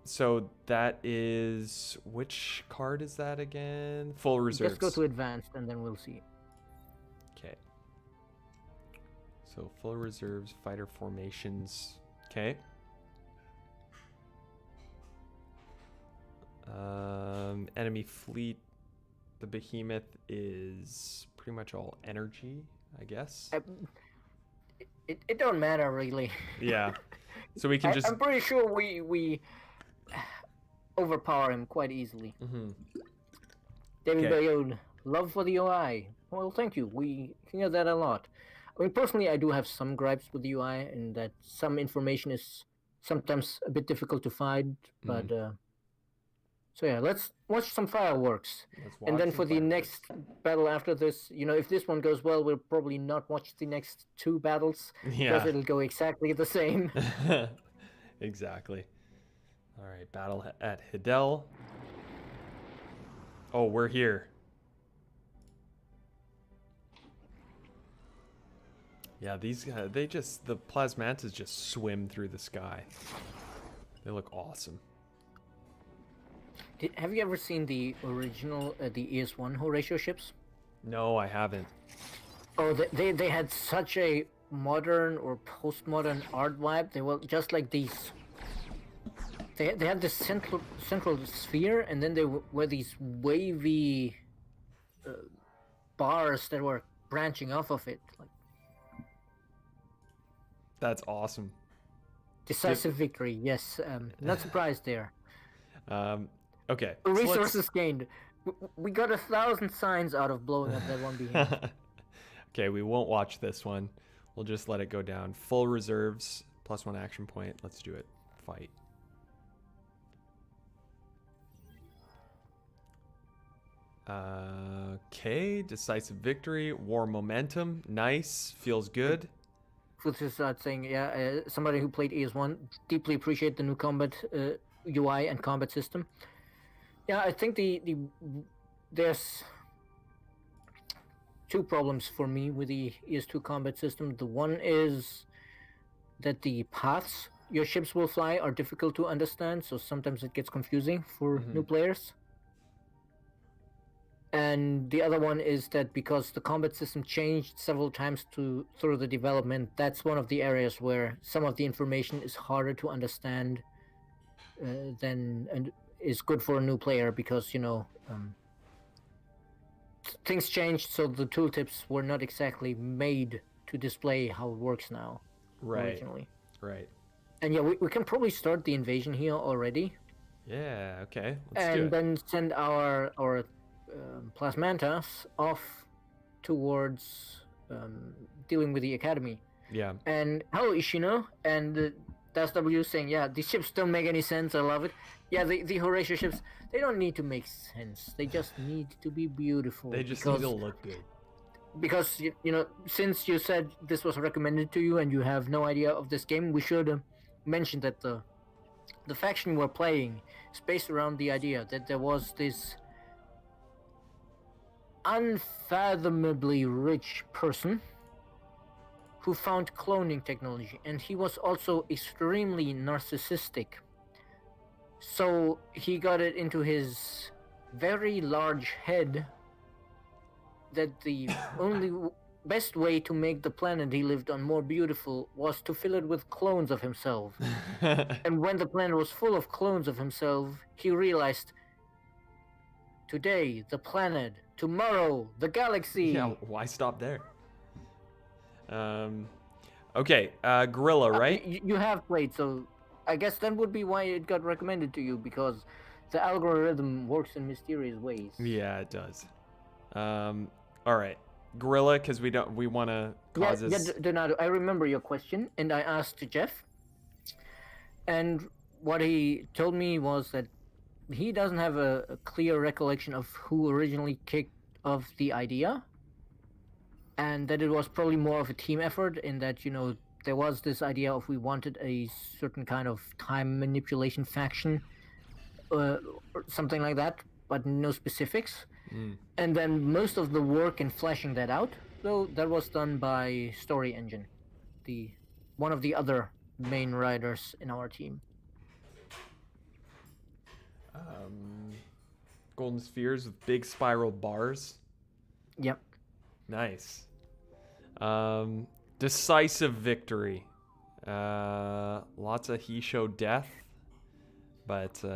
So that is, which card is that again? Full reserves. Just go to advanced, and then we'll see. Okay. So full reserves, fighter formations. Okay. Enemy fleet. The behemoth is pretty much all energy, I guess. it don't matter really. Yeah. So we can just. I'm pretty sure we overpower him quite easily. Mhm. David Okay. Bayode, love for the UI. Well, thank you. We hear that a lot. I mean, personally, I do have some gripes with the UI, and that some information is sometimes a bit difficult to find. But so yeah, let's watch some fireworks, Let's and watch then some for the fireworks. next battle after this, if this one goes well, we'll probably not watch the next two battles because Yeah. it'll go exactly the same. Exactly. All right. Battle at Hidel. Oh, we're here. Yeah, these the plasmantas just swim through the sky. They look awesome. Have you ever seen the original, the ES1 Horatio ships? No, I haven't. Oh, they had such a modern or postmodern art vibe. They were just like these. They had this central sphere, and then there were these wavy bars that were branching off of it. Like That's awesome. decisive victory. Yes, not surprised there. Okay. so Resources gained. We got 1,000 signs out of blowing up that one beacon. Okay, we won't watch this one. We'll just let it go down. Full reserves, +1 action point. Let's do it. Fight. Okay, decisive victory. War momentum. Nice. Feels good. Foots is saying, yeah, somebody who played ES1 deeply appreciate the new combat UI and combat system. Yeah, I think there's two problems for me with the ES2 combat system. The one is that the paths your ships will fly are difficult to understand, so sometimes it gets confusing for new players. And the other one is that because the combat system changed several times through the development, that's one of the areas where some of the information is harder to understand than and is good for a new player because things changed, so the tooltips were not exactly made to display how it works now. Right. Originally. Right. And yeah, we can probably start the invasion here already. Yeah, okay. Let's do And it. then send our plasmantas off towards dealing with the academy. Yeah. And hello Ishino and that's W saying, yeah, these ships don't make any sense. I love it. Yeah, the Horatio ships, they don't need to make sense. They just need to be beautiful. They just need to look good. Because since you said this was recommended to you and you have no idea of this game, we should mention that the faction we're playing is based around the idea that there was this unfathomably rich person who found cloning technology, and he was also extremely narcissistic. So he got it into his very large head that the only best way to make the planet he lived on more beautiful was to fill it with clones of himself. And when the planet was full of clones of himself, he realized, today the planet, tomorrow the galaxy. Yeah, why stop there? Okay, Gorilla, right? You have played, so I guess that would be why it got recommended to you, because the algorithm works in mysterious ways. Yeah, it does. All right, Gorilla, because we want to cause this. Donato, I remember your question, and I asked Jeff, and what he told me was that he doesn't have a clear recollection of who originally kicked off the idea, and that it was probably more of a team effort in that, there was this idea of we wanted a certain kind of time manipulation faction, or something like that, but no specifics. And then most of the work in fleshing that out, though, that was done by Story Engine, one of the other main writers in our team. Golden spheres with big spiral bars. Yep. Nice. Decisive victory. Lots of he showed death, but you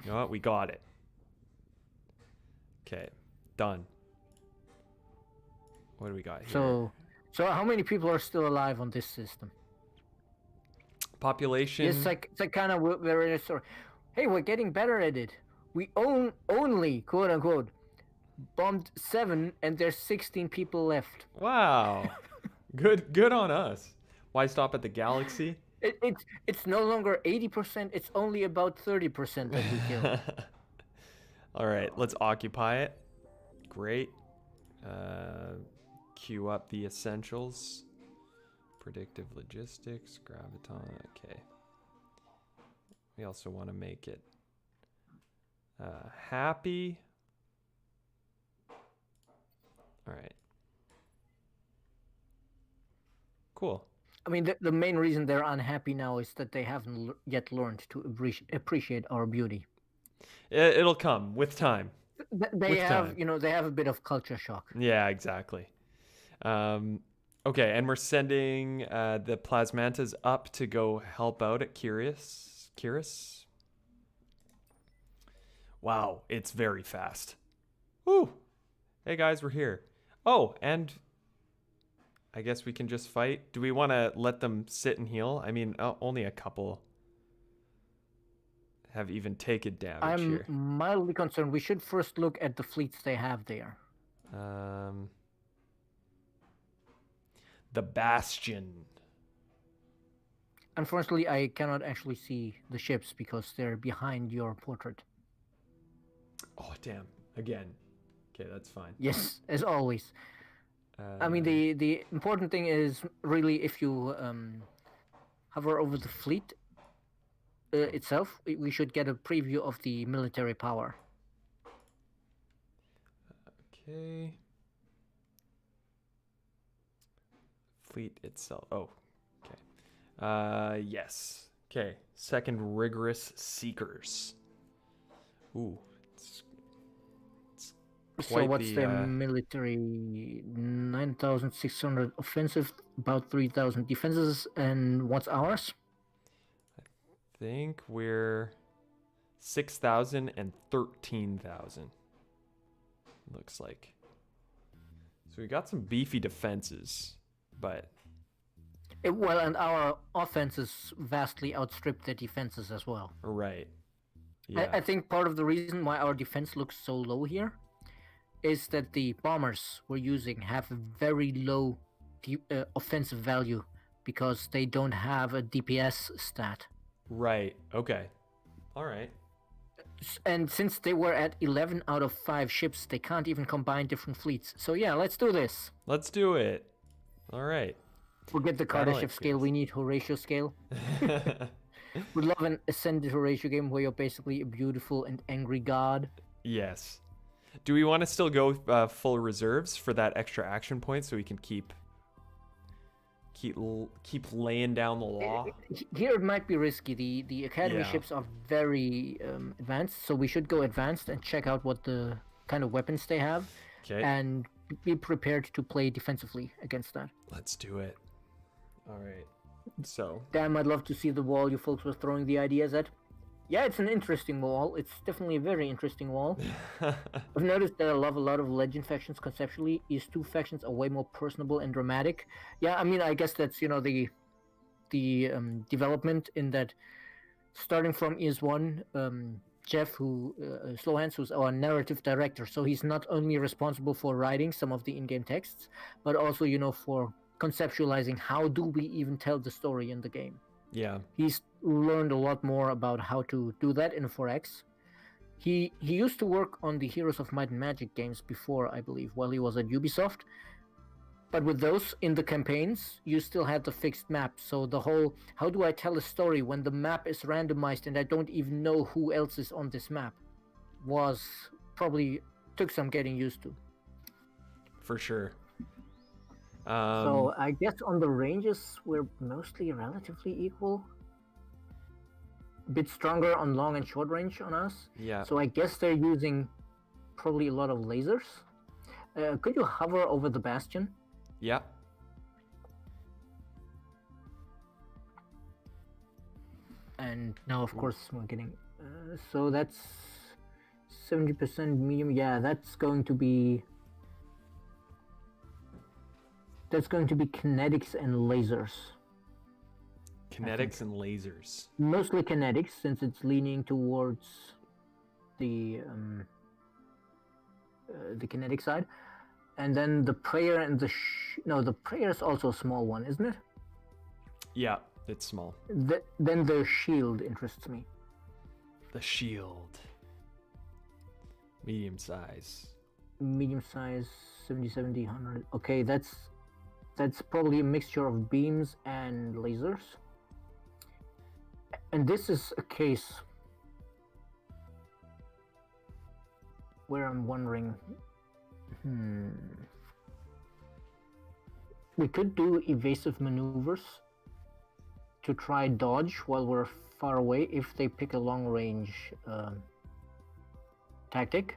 know what? We got it. Okay, done. What do we got here? So how many people are still alive on this system? Population. It's like kind of very sort. Hey, we're getting better at it. We only quote unquote bombed 7, and there's 16 people left. Wow. Good on us. Why stop at the galaxy? It's no longer 80%. It's only about 30% that we killed. All right, let's occupy it. Great. Queue up the essentials. Predictive logistics, graviton. Okay. We also want to make it happy. All right. Cool. I mean, the main reason they're unhappy now is that they haven't yet learned to appreciate our beauty. It'll come with time. They With have, time. you know, they have a bit of culture shock. Yeah, exactly. Okay, and we're sending the plasmantas up to go help out at Curious. Wow, it's very fast. Woo! Hey guys, we're here. Oh, and I guess we can just fight. Do we want to let them sit and heal? I mean, only a couple have even taken damage I'm here. mildly concerned. We should first look at the fleets they have there. The Bastion. Unfortunately, I cannot actually see the ships because they're behind your portrait. Oh, damn. Again. Okay, that's fine. Yes, as always. I mean, the important thing is really if you hover over the fleet itself, we should get a preview of the military power. Okay. Fleet itself. Oh, okay. Yes. Okay. Second rigorous seekers. Ooh. So what's their military? 9,600 offensive, about 3,000 defenses, and what's ours? I think we're 6,000 and 13,000. Looks like. So we got some beefy defenses, but Well, and our offenses vastly outstrip their defenses as well. right. Yeah. I think part of the reason why our defense looks so low here is that the bombers we're using have a very low offensive value because they don't have a DPS stat. Right. Okay. All right. And since they were at 11 out of 5 ships, they can't even combine different fleets. So yeah, let's do this. Let's do it. All right. Forget the Battle Kardashev scale, we need Horatio scale. Would love an Ascended Horatio game where you're basically a beautiful and angry god. Yes. Do we want to still go full reserves for that extra action point so we can keep laying down the law? Here it might be risky. The academy ships are very advanced, so we should go advanced and check out what the kind of weapons they have, and be prepared to play defensively against that. Let's do it. All right. So. Damn, I'd love to see the wall you folks were throwing the ideas at. Yeah, it's an interesting wall. It's definitely a very interesting wall. I've noticed that I love a lot of legend factions conceptually. These two factions are way more personable and dramatic. Yeah, I mean, I guess that's, you know, the development in that starting from ES1, Jeff, who Slowhands, who's our narrative director, so he's not only responsible for writing some of the in-game texts, but also, you know, for conceptualizing how do we even tell the story in the game. Yeah. He's learned a lot more about how to do that in 4X. He used to work on the Heroes of Might and Magic games before, I believe, while he was at Ubisoft. But with those, in the campaigns, you still had the fixed map. So the whole, how do I tell a story when the map is randomized and I don't even know who else is on this map, was probably took some getting used to. For sure. So I guess on the ranges, we're mostly relatively equal. A bit stronger on long and short range on us. Yeah. So I guess they're using probably a lot of lasers. Could you hover over the bastion? Yeah. And now, of course, we're getting... so that's 70% medium. Yeah, that's going to be... That's going to be kinetics and lasers. Kinetics and lasers. Mostly kinetics, since it's leaning towards the kinetic side, and then the prayer and the prayer is also a small one, isn't it? Yeah, it's small. Then the shield interests me. The shield. Medium size. Medium size, 70, 100. Okay, that's probably a mixture of beams and lasers. And this is a case where I'm wondering, we could do evasive maneuvers to try dodge while we're far away if they pick a long range tactic.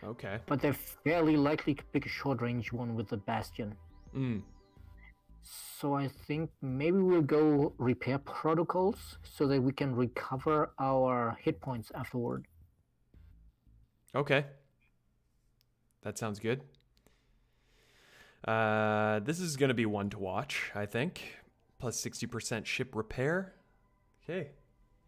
Okay. But they're fairly likely to pick a short range one with the bastion. So I think maybe we'll go repair protocols so that we can recover our hit points afterward. Okay. That sounds good. This is going to be one to watch, I think. Plus 60% ship repair. Okay,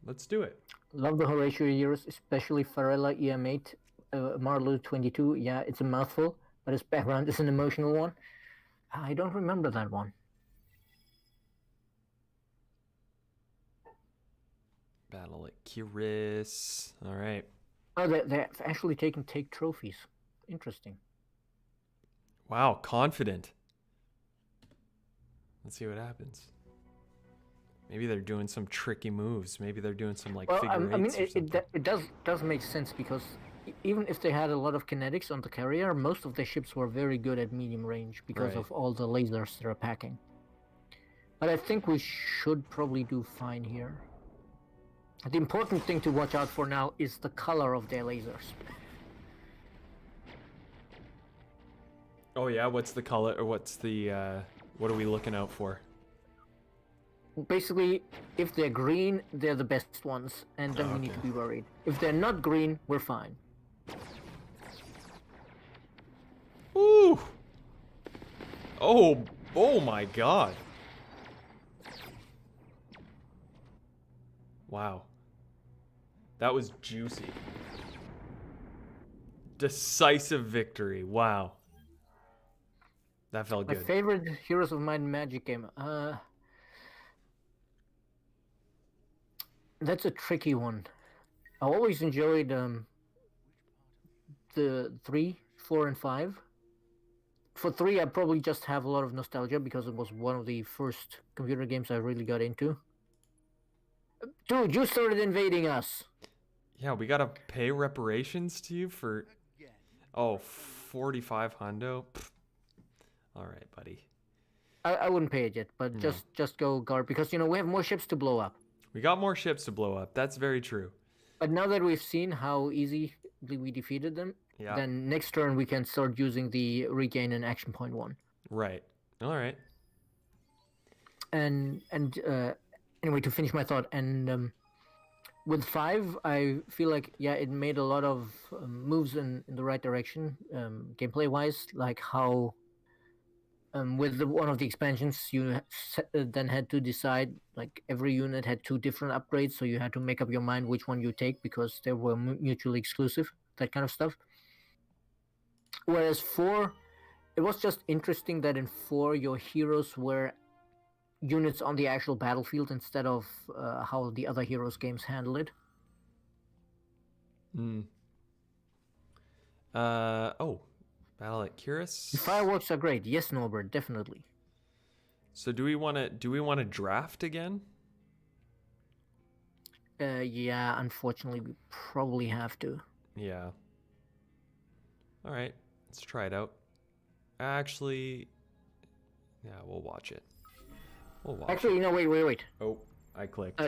let's do it. Love the Horatio years, especially Farella EM8, Marlowe 22. Yeah, it's a mouthful, but his background is an emotional one. I don't remember that one. Battle at Kiris. All right. Oh, they've actually taken take trophies. Interesting. Wow, confident. Let's see what happens. Maybe they're doing some tricky moves. Maybe they're doing some Well, figure I mean, eights or something. it does make sense because even if they had a lot of kinetics on the carrier, most of their ships were very good at medium range because Right. of all the lasers they're packing. But I think we should probably do fine here. The important thing to watch out for now is the color of their lasers. Oh yeah, what's the color or what's the what are we looking out for? Basically, if they're green, they're the best ones, and then we need to Okay. be worried. If they're not green, we're fine. Ooh. Oh my god. Wow. That was juicy. Decisive victory. Wow. That felt My good. favorite Heroes of Might and Magic game. That's a tricky one. I always enjoyed the 3, 4, and 5. For 3, I probably just have a lot of nostalgia because it was one of the first computer games I really got into. Dude, you started invading us. Yeah, we gotta pay reparations to you for 45 hundo. Pfft. All right, buddy. I wouldn't pay it yet, but No. just go guard because we have more ships to blow up. We got more ships to blow up. That's very true. But now that we've seen how easily we defeated them, Yeah. then next turn we can start using the regain and action point one. Right. All right. And anyway, to finish my thought, and with 5, I feel like it made a lot of moves in the right direction, gameplay wise, like how with one of the expansions you then had to decide, like every unit had 2 different upgrades, so you had to make up your mind which one you take because they were mutually exclusive, that kind of stuff. Whereas 4, it was just interesting that in 4 your heroes were units on the actual battlefield instead of how the other Heroes games handle it. Battle at Kiris. The fireworks are great. Yes, Norbert, definitely. So do we want to draft again? Yeah, unfortunately, we probably have to. Yeah. All right. Let's try it out. Actually, yeah, we'll watch it. Actually, no, wait. Oh, I clicked.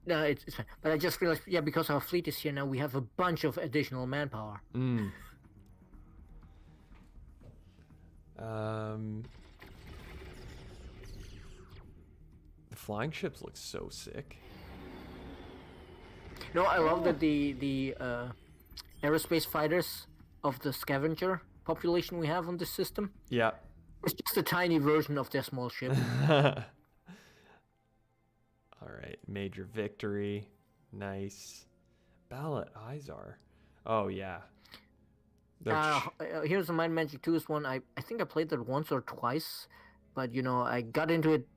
No, it's fine. But I just realized, because our fleet is here now, we have a bunch of additional manpower. The flying ships look so sick. No, I love that the aerospace fighters of the scavenger population we have on this system Yeah. It's just a tiny version of their small ship. All right, major victory. Nice. Ballot Izar. Oh, yeah. Here's the Mind Magic 2 is one I think I played that once or twice, but I got into it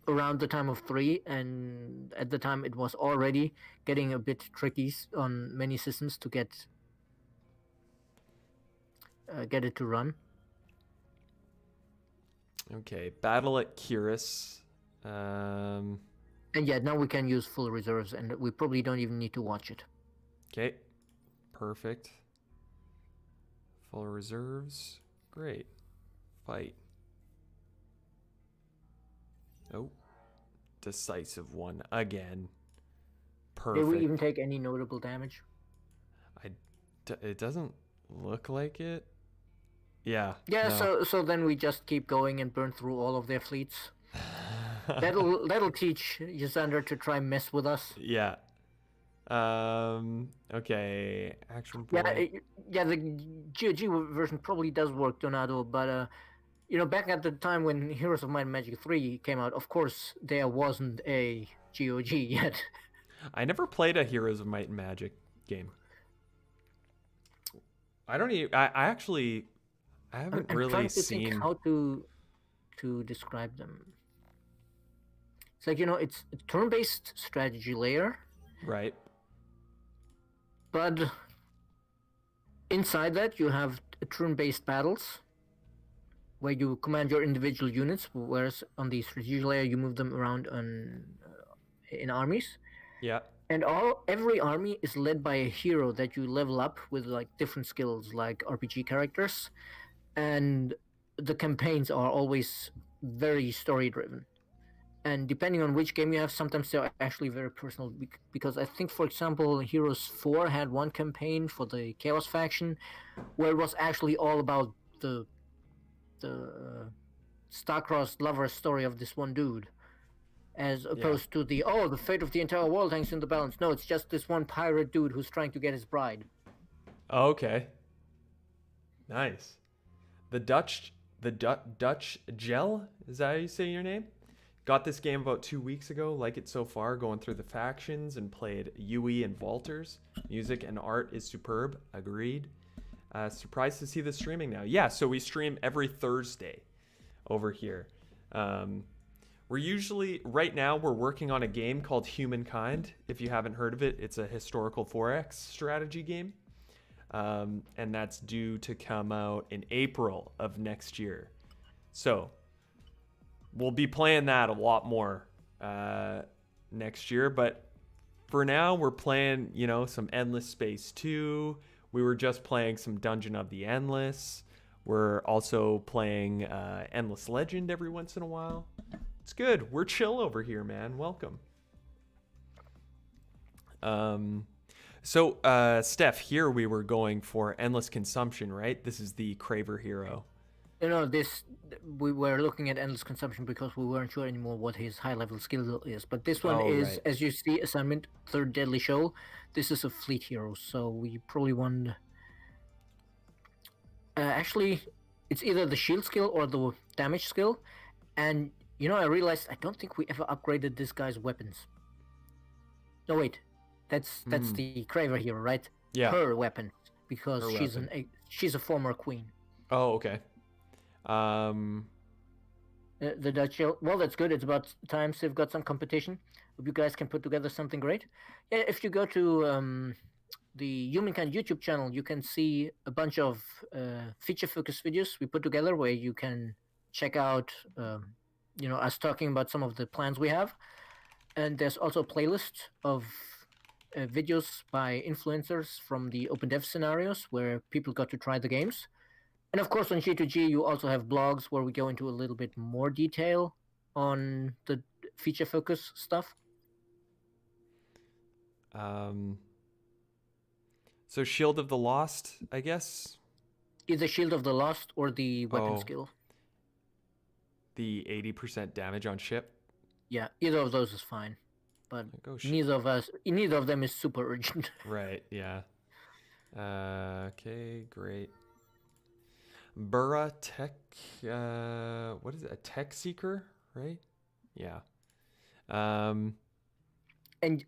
around the time of 3, and at the time it was already getting a bit tricky on many systems to get it to run. Okay, Battle at Kiris. And yeah, now we can use full reserves, and we probably don't even need to watch it. Okay, perfect. Full reserves. Great. Fight. Oh, decisive one again. Perfect. Did we even take any notable damage? It doesn't look like it. Yeah. Yeah, no. so then we just keep going and burn through all of their fleets. That'll teach Ysander to try mess with us. Yeah. Okay. Action point. Yeah, the GOG version probably does work, Donato, but back at the time when Heroes of Might and Magic 3 came out, of course there wasn't a GOG yet. I never played a Heroes of Might and Magic game. I don't even. I actually. I haven't I'm really trying to seen think how to describe them. It's like it's a turn-based strategy layer, right. but inside that you have turn-based battles where you command your individual units, whereas on the strategy layer you move them around in armies. Yeah. And every army is led by a hero that you level up with like different skills, like RPG characters, and the campaigns are always very story driven. And depending on which game you have, sometimes they're actually very personal. Because I think, for example, Heroes 4 had one campaign for the Chaos faction, where it was actually all about the star-crossed lover story of this one dude, as opposed to the fate of the entire world hangs in the balance. No, it's just this one pirate dude who's trying to get his bride. Oh, okay. Nice. The Dutch Gel, is that how you say your name? Got this game about 2 weeks ago. Like it so far, going through the factions and played Yui and Walters. Music and art is superb. Agreed. Surprised to see the streaming now. Yeah, so we stream every Thursday over here. We're usually, right now, we're working on a game called Humankind. If you haven't heard of it, it's a historical 4X strategy game. And that's due to come out in April of next year. So we'll be playing that a lot more next year. But for now, we're playing, some Endless Space 2. We were just playing some Dungeon of the Endless. We're also playing Endless Legend every once in a while. It's good. We're chill over here, man. Welcome. So, Steph, here we were going for Endless Consumption, right? This is the Craver hero. We were looking at Endless Consumption because we weren't sure anymore what his high-level skill is. But this one is, right. as you see, assignment Third Deadly Shoal. This is a fleet hero, so we probably want... actually, it's either the shield skill or the damage skill. And, I realized I don't think we ever upgraded this guy's weapons. No, wait. That's the Craver hero, right? Yeah. Her weapon, because she's a former queen. Oh, okay. The Dutch show. Well, that's good. It's about time they've got some competition. Hope you guys can put together something great. Yeah, if you go to the Humankind YouTube channel, you can see a bunch of feature-focused videos we put together where you can check out, us talking about some of the plans we have. And there's also a playlist of videos by influencers from the open dev scenarios where people got to try the games. And of course, on G2G, you also have blogs where we go into a little bit more detail on the feature focus stuff. So Shield of the Lost, I guess? Either Shield of the Lost or the weapon skill. The 80% damage on ship? Yeah, either of those is fine. But neither of them is super urgent. Right, yeah. Okay, great. Burra Tech. What is it? A tech seeker, right? Yeah. And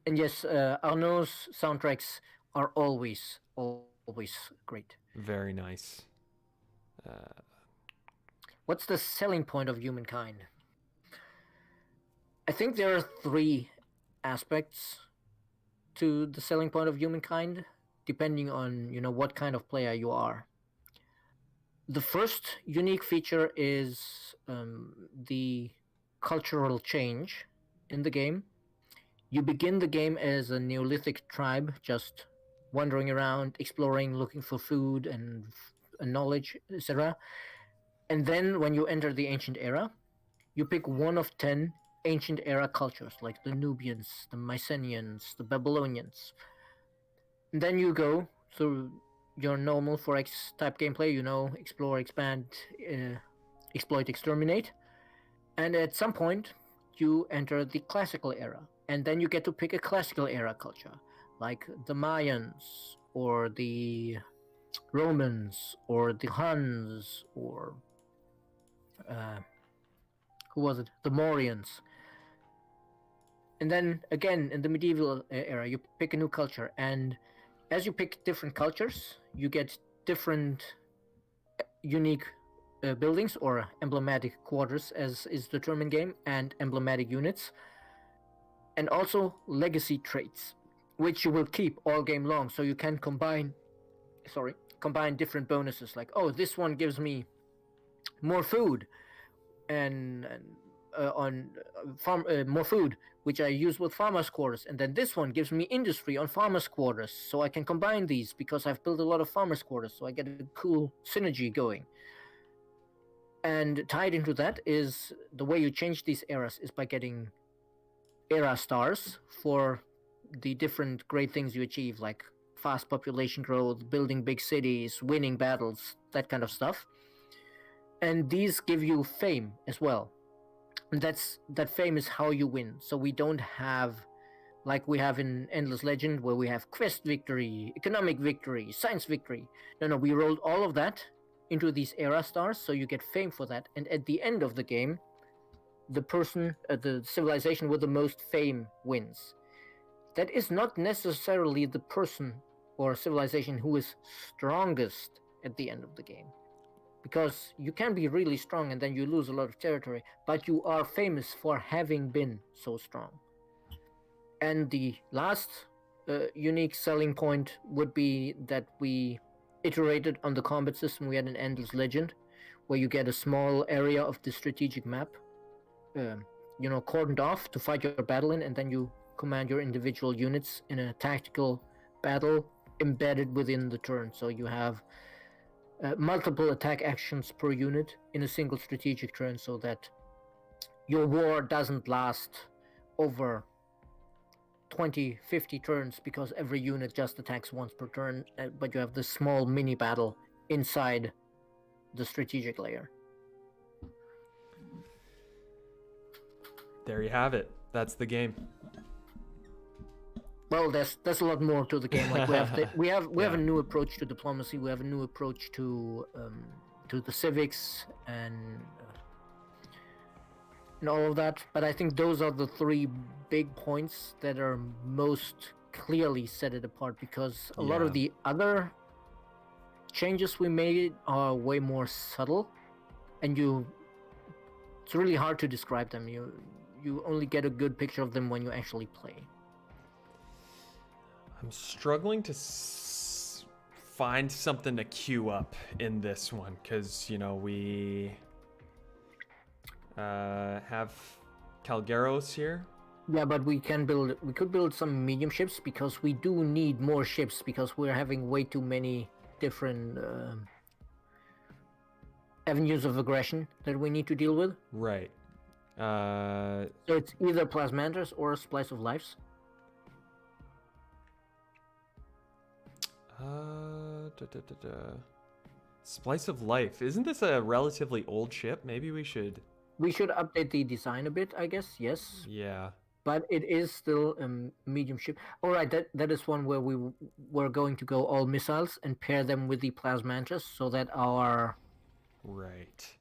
yes, Arnaud's soundtracks are always great. Very nice. Uh, What's the selling point of Humankind? I think there are three aspects to the selling point of Humankind, depending on what kind of player you are. The first unique feature is the cultural change in the game. You begin the game as a Neolithic tribe, just wandering around, exploring, looking for food and knowledge, etc. And then when you enter the ancient era, you pick one of 10 ancient era cultures, like the Nubians, the Mycenaeans, the Babylonians. And then you go through your normal 4X type gameplay, explore, expand, exploit, exterminate. And at some point, you enter the classical era. And then you get to pick a classical era culture, like the Mayans, or the Romans, or the Huns, or who was it? The Mauryans. And then again, in the medieval era, you pick a new culture. And as you pick different cultures, you get different unique buildings or emblematic quarters, as is the term in game, and emblematic units. And also legacy traits, which you will keep all game long. So you can combine different bonuses, like, oh, this one gives me more food and on farm more food, which I use with farmers quarters, and then this one gives me industry on farmers quarters, so I can combine these because I've built a lot of farmers quarters, so I get a cool synergy going. And tied into that is the way you change these eras is by getting era stars for the different great things you achieve, like fast population growth, building big cities, winning battles, that kind of stuff. And these give you fame as well. And that fame is how you win. So we don't have, like we have in Endless Legend, where we have quest victory, economic victory, science victory. No, we rolled all of that into these era stars, so you get fame for that. And at the end of the game, the civilization with the most fame wins. That is not necessarily the person or civilization who is strongest at the end of the game. Because you can be really strong and then you lose a lot of territory, but you are famous for having been so strong. And the last unique selling point would be that we iterated on the combat system we had in Endless Legend, where you get a small area of the strategic map, cordoned off to fight your battle in, and then you command your individual units in a tactical battle embedded within the turn. So you have multiple attack actions per unit in a single strategic turn, so that your war doesn't last over 20-50 turns, because every unit just attacks once per turn, but you have this small mini battle inside the strategic layer. There you have it. That's the game. Well, there's a lot more to the game. Like we have a new approach to diplomacy. We have a new approach to the civics and all of that. But I think those are the three big points that are most clearly set it apart, because a lot of the other changes we made are way more subtle, and it's really hard to describe them. You only get a good picture of them when you actually play. I'm struggling to find something to queue up in this one, because we have Calgaros here. Yeah, but we could build some medium ships, because we do need more ships, because we're having way too many different avenues of aggression that we need to deal with. Right. So it's either Plasmanders or Splice of Lives. Splice of Life. Isn't this a relatively old ship? Maybe we should update the design a bit, I guess. Yes. Yeah. But it is still a medium ship. All right, that is one where we were going to go all missiles and pair them with the Plasmantras, so that our Right.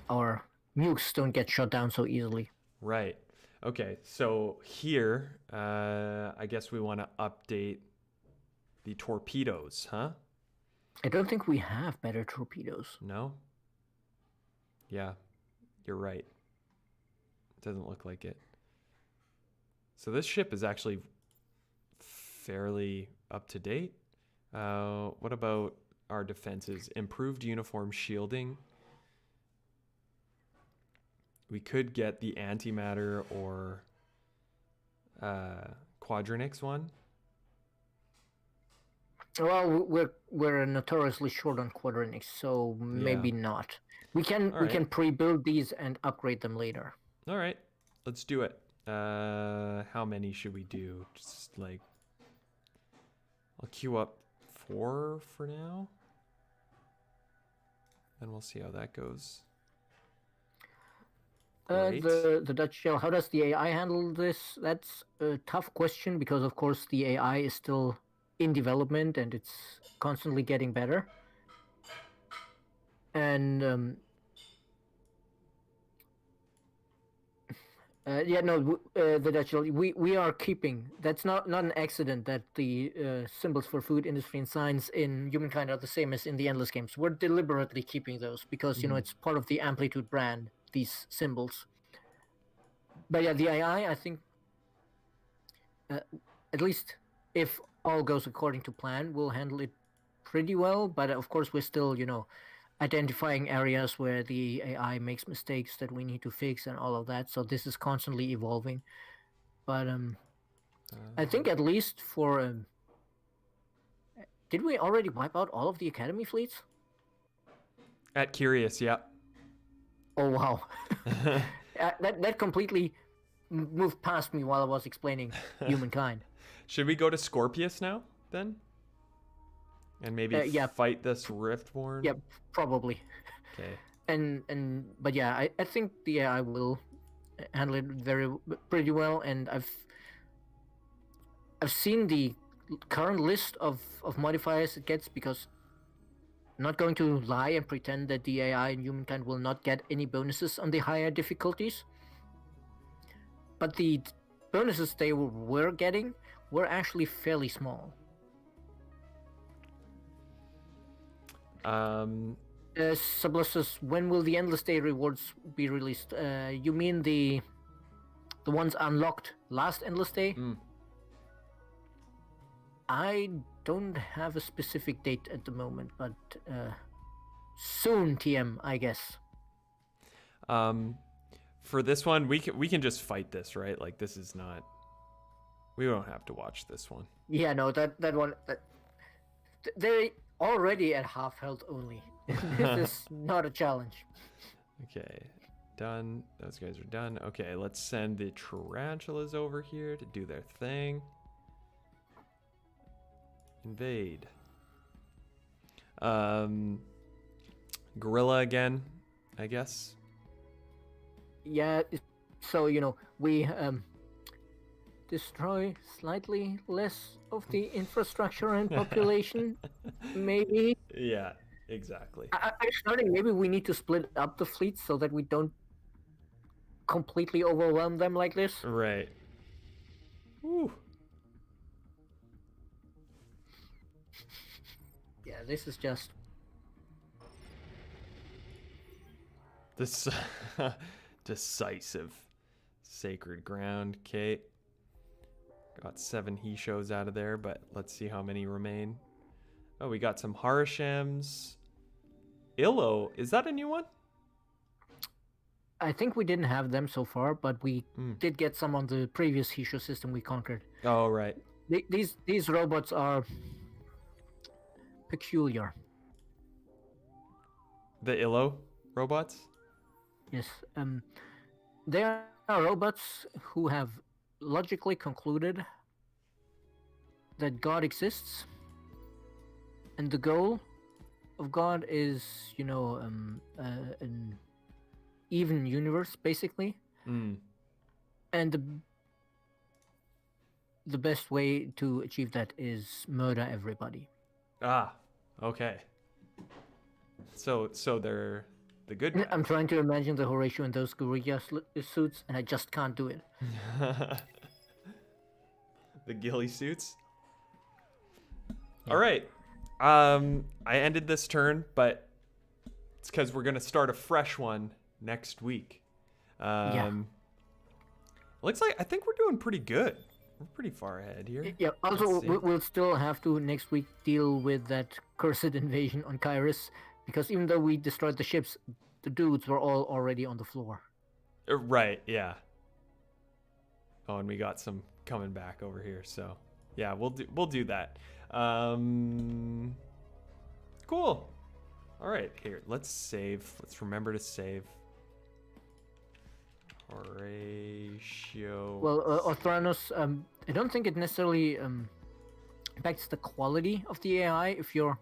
Our nukes don't get shut down so easily. Right. Okay. So here, I guess we want to update the torpedoes, huh? I don't think we have better torpedoes. No? Yeah, you're right. Doesn't look like it. So this ship is actually fairly up to date. What about our defenses? Improved uniform shielding. We could get the antimatter or quadrinix one. Well, we're notoriously short on quadrinics, so maybe not. We can All we right. can pre-build these and upgrade them later. All right, let's do it. How many should we do? Just like, I'll queue up 4 for now, and we'll see how that goes. Great. The Dutch shell. How does the AI handle this? That's a tough question because, of course, the AI is still in development and it's constantly getting better. And the Dutch shell. We are keeping. That's not an accident that the symbols for food, industry, and science in Humankind are the same as in the Endless Games. We're deliberately keeping those because it's part of the Amplitude brand. These symbols. But yeah, the AI, I think, at least if all goes according to plan, we'll handle it pretty well. But of course, we're still, identifying areas where the AI makes mistakes that we need to fix and all of that. So this is constantly evolving. But I think at least for did we already wipe out all of the Academy fleets? At Curious, yeah. Oh wow, that completely moved past me while I was explaining Humankind. Should we go to Scorpius now, then? And maybe fight this Riftborn? Yep, probably. Okay. But yeah, I think the AI will handle it pretty well, and I've seen the current list of modifiers it gets because I'm not going to lie and pretend that the AI in Humankind will not get any bonuses on the higher difficulties. But the bonuses they were getting were actually fairly small. Sublussus, when will the Endless Day rewards be released? You mean the ones unlocked last Endless Day? I don't have a specific date at the moment, but soon, TM, I guess. For this one, we can just fight this, right? Like, this is not. We don't have to watch this one. Yeah, no, that one. They're already at half health only. This is not a challenge. Okay, done. Those guys are done. Okay, let's send the tarantulas over here to do their thing. Invade. Gorilla again, I guess. Yeah, so we destroy slightly less of the infrastructure and population, maybe. Yeah, exactly. I'm starting. Maybe we need to split up the fleet so that we don't completely overwhelm them like this. Right. Woo. Yeah, this is just. This decisive sacred ground. Okay. Got 7 he shows out of there, but let's see how many remain. Oh, we got some Harashams. Illo, is that a new one? I think we didn't have them so far, but we did get some on the previous Hisho system we conquered. Oh, right. These robots are peculiar. The Illo robots? Yes. They are robots who have logically concluded that God exists, and the goal of God is, an even universe, basically. And the best way to achieve that is murder everybody. Ah, okay. So they're the good guys. I'm trying to imagine the Horatio in those gorilla suits, and I just can't do it. The ghillie suits. Yeah. All right. I ended this turn, but it's because we're gonna start a fresh one next week. Looks like I think we're doing pretty good. We're pretty far ahead here. Yeah. Also, Let's see. we'll still have to next week deal with that cursed invasion on Kyrus, because even though we destroyed the ships, the dudes were all already on the floor. Right. Yeah. Oh, and we got some coming back over here. So yeah, we'll do that. Cool. All right, here, let's save. Let's remember to save. Horatio. Well, Orthranos, I don't think it necessarily impacts the quality of the AI if your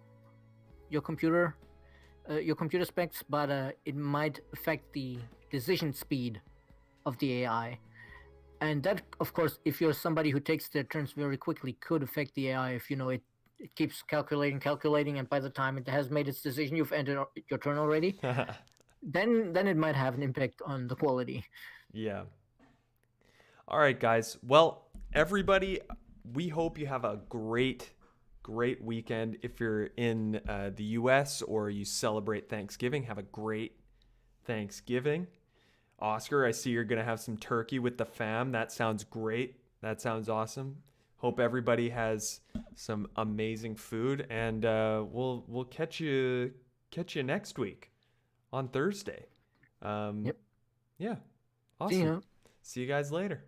computer specs, but it might affect the decision speed of the AI. And that, of course, if you're somebody who takes their turns very quickly, could affect the AI if it keeps calculating, and by the time it has made its decision, you've ended your turn already. Then it might have an impact on the quality. Yeah. All right, guys. Well, everybody, we hope you have a great weekend. If you're in the US or you celebrate Thanksgiving, have a great Thanksgiving. Oscar, I see you're going to have some turkey with the fam. That sounds great. That sounds awesome. Hope everybody has some amazing food, and we'll catch you next week on Thursday. Yep. Yeah. See Awesome. ya. See you guys later.